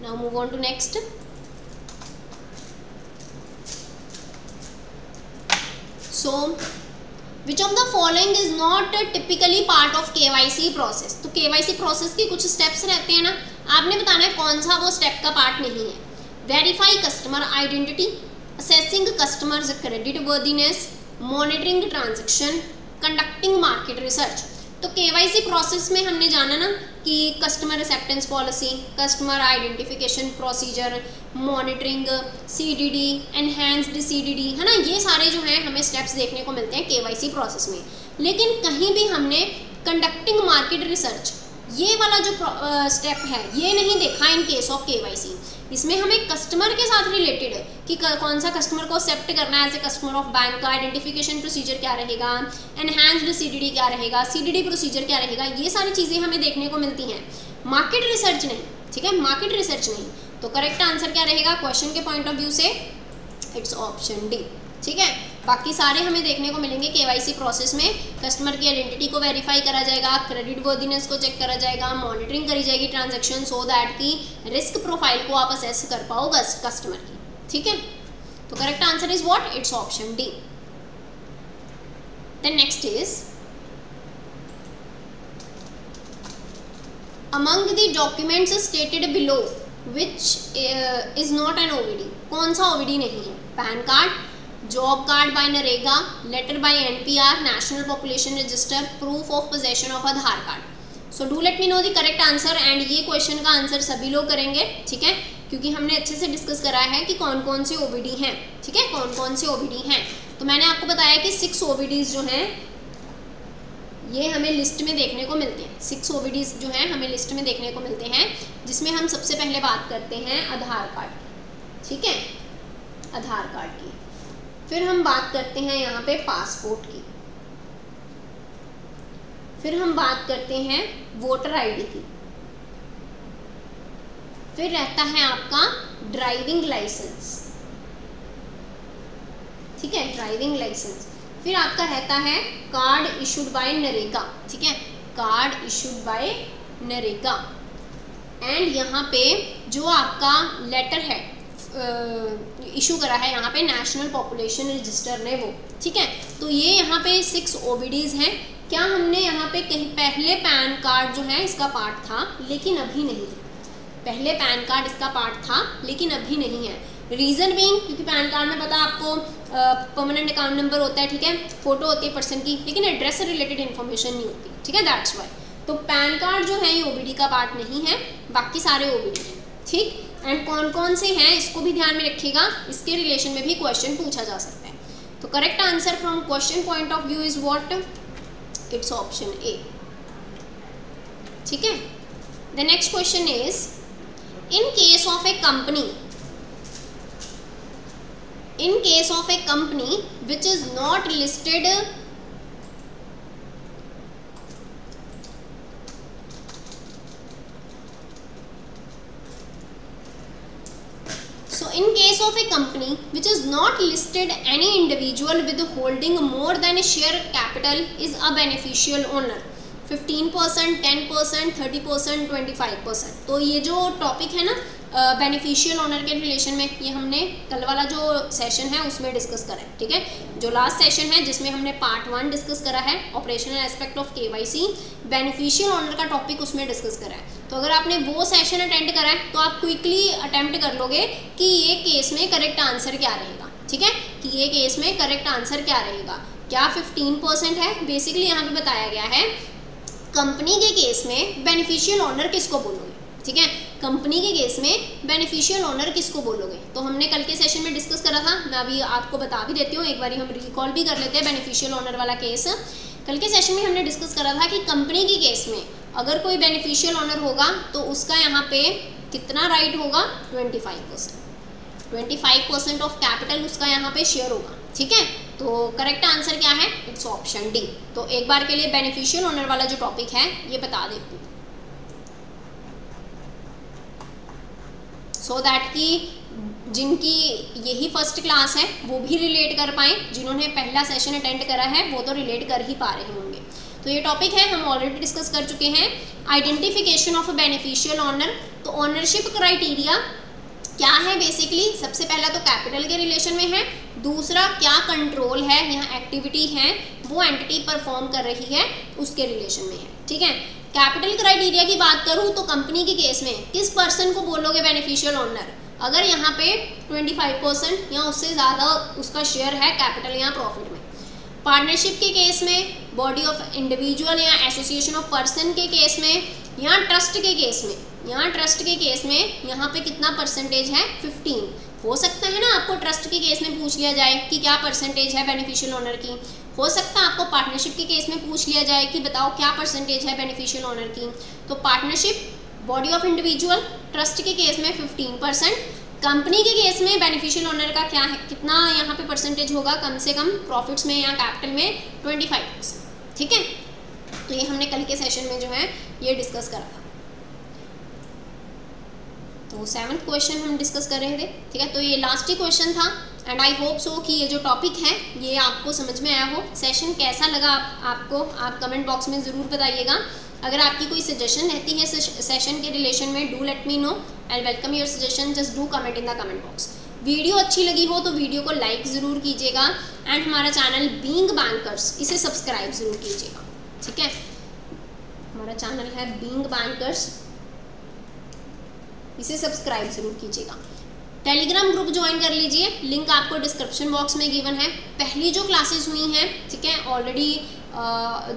now move on to next. So which of the following is not typically part of KYC process. तो KYC प्रोसेस के कुछ स्टेप्स रहते हैं ना, आपने बताना है कौन सा वो स्टेप का पार्ट नहीं है. Verify customer identity, assessing customers credit worthiness, monitoring transaction, conducting market research. तो KYC प्रोसेस में हमने जाना ना कि customer acceptance policy, customer identification procedure, monitoring, CDD, enhanced CDD, है ना, ये सारे जो हैं हमें स्टेप्स देखने को मिलते हैं KYC प्रोसेस में. लेकिन कहीं भी हमने कंडक्टिंग मार्केट रिसर्च ये वाला जो स्टेप है ये नहीं देखा इन केस ऑफ KYC. इसमें हमें कस्टमर के साथ रिलेटेड कि कौन सा कस्टमर को एक्सेप्ट करना है as a customer of bank, का आइडेंटिफिकेशन प्रोसीजर क्या रहेगा, एनहांस्ड CDD क्या रहेगा, CDD प्रोसीजर क्या रहेगा, ये सारी चीज़ें हमें देखने को मिलती हैं. मार्केट रिसर्च नहीं. ठीक है, मार्केट रिसर्च नहीं. तो करेक्ट आंसर क्या रहेगा क्वेश्चन के पॉइंट ऑफ व्यू से, इट्स ऑप्शन डी. ठीक है, बाकी सारे हमें देखने को मिलेंगे KYC प्रोसेस में. कस्टमर की आइडेंटिटी को वेरीफाई करा जाएगा, क्रेडिट वर्दीनेस को चेक करा जाएगा, मॉनिटरिंग करी जाएगी ट्रांजैक्शन, सो दैट की रिस्क प्रोफाइल को आप असेस कर पाओ कस्टमर की. ठीक है, तो correct answer is what, it's option D. Then next is among the documents stated below which is not an OVD. कौन सा OVD नहीं है? PAN card, job card by NREGA, letter by NPR, national population register, proof of possession of Aadhaar card. So do let me know the correct answer. And ये question का answer सभी लोग करेंगे. ठीक है, क्योंकि हमने अच्छे से डिस्कस करा है कि कौन कौन से OVD हैं. ठीक है, कौन कौन से OVD हैं. तो मैंने आपको बताया कि 6 OVDs जो हैं ये हमें लिस्ट में देखने को मिलते हैं. 6 OVDs जो हैं हमें लिस्ट में देखने को मिलते हैं, जिसमें हम सबसे पहले बात करते हैं आधार कार्ड की. ठीक है, आधार कार्ड की. फिर हम बात करते हैं यहाँ पे पासपोर्ट की. फिर हम बात करते हैं वोटर ID की. फिर रहता है आपका ड्राइविंग लाइसेंस. ठीक है, ड्राइविंग लाइसेंस. फिर आपका रहता है कार्ड इशूड बाय नरेगा. ठीक है, card issued by NREGA. And यहाँ पे जो आपका लेटर है इशू करा है यहाँ पे नेशनल पॉपुलेशन रजिस्टर ने वो. ठीक है, तो ये यहाँ पे 6 OVDs हैं. क्या हमने यहाँ पे कहीं पहले पैन कार्ड जो है इसका पार्ट था लेकिन अभी नहीं है. पहले पैन कार्ड इसका पार्ट था लेकिन अभी नहीं है. रीज़न बीइंग क्योंकि पैन कार्ड में पता आपको परमानेंट अकाउंट नंबर होता है. ठीक है, फोटो होती है पर्सन की, लेकिन एड्रेस से रिलेटेड इन्फॉर्मेशन नहीं होती. ठीक है, दैट्स वाई. तो पैन कार्ड जो है ये OVD का पार्ट नहीं है, बाकी सारे OVD हैं. ठीक, एंड कौन कौन से हैं इसको भी ध्यान में रखिएगा, इसके रिलेशन में भी क्वेश्चन पूछा जा सकता है. तो correct answer from question point of view is what, it's option A. ठीक है, the next question is in case of A company which is not listed in case of a company which is not listed, any individual with holding more than a share capital is a beneficial owner. 15%, 10%, 30%, 25%। तो ये जो topic है ना beneficial owner के relation में, ये हमने कल वाला जो सेशन है उसमें डिस्कस करा है, ठीक है। जो लास्ट सेशन है जिसमें हमने पार्ट 1 डिस्कस करा है, operational aspect of KYC, beneficial owner का टॉपिक उसमें डिस्कस करा है। तो अगर आपने वो सेशन अटेंड करा है तो आप क्विकली अटेम्प्ट कर लोगे कि ये केस में करेक्ट आंसर क्या रहेगा, ठीक है, कि ये केस में करेक्ट आंसर क्या रहेगा। क्या 15% है? बेसिकली यहाँ पे बताया गया है कंपनी के केस में बेनिफिशियल ओनर किसको बोलोगे, ठीक है, कंपनी के केस में बेनिफिशियल ओनर किसको बोलोगे। तो हमने कल के सेशन में डिस्कस करा था, मैं अभी आपको बता भी देती हूँ, एक बार हम रिकॉल भी कर लेते हैं बेनिफिशियल ओनर वाला केस। कल के सेशन में हमने डिस्कस करा था कि कंपनी के केस में अगर कोई बेनिफिशियल ओनर होगा तो उसका यहाँ पे कितना राइट होगा, 25% ऑफ कैपिटल उसका यहाँ पे शेयर होगा, ठीक है। तो करेक्ट आंसर क्या है? It's option D. तो एक बार के लिए बेनिफिशियल ओनर वाला जो टॉपिक है ये बता देती हूँ, सो दैट कि जिनकी यही फर्स्ट क्लास है वो भी रिलेट कर पाएँ, जिन्होंने पहला सेशन अटेंड करा है वो तो रिलेट कर ही पा रहे होंगे। तो ये टॉपिक है हम ऑलरेडी डिस्कस कर चुके हैं, identification of a beneficial owner. तो ओनरशिप क्राइटेरिया क्या है? बेसिकली सबसे पहला तो कैपिटल के रिलेशन में है, दूसरा क्या कंट्रोल है, यहाँ एक्टिविटी है वो एंटिटी परफॉर्म कर रही है उसके रिलेशन में है, ठीक है। कैपिटल क्राइटेरिया की बात करूँ तो कंपनी के केस में किस पर्सन को बोलोगे बेनिफिशियल ओनर? अगर यहाँ पे 25% या उससे ज़्यादा उसका शेयर है कैपिटल या प्रॉफिट में। पार्टनरशिप के केस में, बॉडी ऑफ इंडिविजुअल या एसोसिएशन ऑफ पर्सन के केस में, या ट्रस्ट के केस में, यहाँ ट्रस्ट के केस में यहाँ पे कितना परसेंटेज है, 15। हो सकता है ना आपको ट्रस्ट के केस में पूछ लिया जाए कि क्या परसेंटेज है बेनिफिशियल ओनर की, हो सकता है आपको पार्टनरशिप के केस में पूछ लिया जाए कि बताओ क्या परसेंटेज है बेनिफिशियल ओनर की। तो partnership, body of individual, trust के केस में 15%, कंपनी के केस में बेनिफिशियल ओनर का क्या है, कितना यहाँ पे परसेंटेज होगा, कम से कम प्रॉफिट्स में या कैपिटल में 25%, ठीक है। तो ये हमने कल के सेशन में जो है ये डिस्कस करा था। तो 7th क्वेश्चन हम डिस्कस कर रहे थे, ठीक है। तो ये लास्ट ही क्वेश्चन था एंड आई होप सो कि ये जो टॉपिक है ये आपको समझ में आया हो। सेशन कैसा लगा आपको, आप कमेंट बॉक्स में ज़रूर बताइएगा। अगर आपकी कोई सजेशन रहती है सेशन के रिलेशन में, do let me no, I welcome your suggestion, just do comment in the comment box. Video अच्छी लगी हो तो वीडियो को लाइक ज़रूर कीजिएगा एंड हमारा चैनल बीइंग बैंकर्स इसे सब्सक्राइब ज़रूर कीजिएगा, ठीक है। हमारा चैनल है बीइंग बैंकर्स, इसे सब्सक्राइब जरूर कीजिएगा। टेलीग्राम ग्रुप ज्वाइन कर लीजिए, लिंक आपको डिस्क्रिप्शन बॉक्स में गिवन है। पहली जो क्लासेस हुई हैं, ठीक है, ऑलरेडी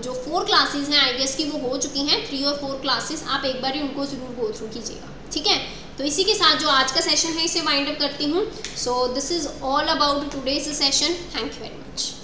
जो 4 क्लासेस हैं IBS की वो हो चुकी हैं, 3 और 4 क्लासेस, आप एक बार ही उनको ज़रूर गो थ्रू कीजिएगा, ठीक है। तो इसी के साथ जो आज का सेशन है इसे वाइंड अप करती हूँ। So this is all about today's session, thank you very much.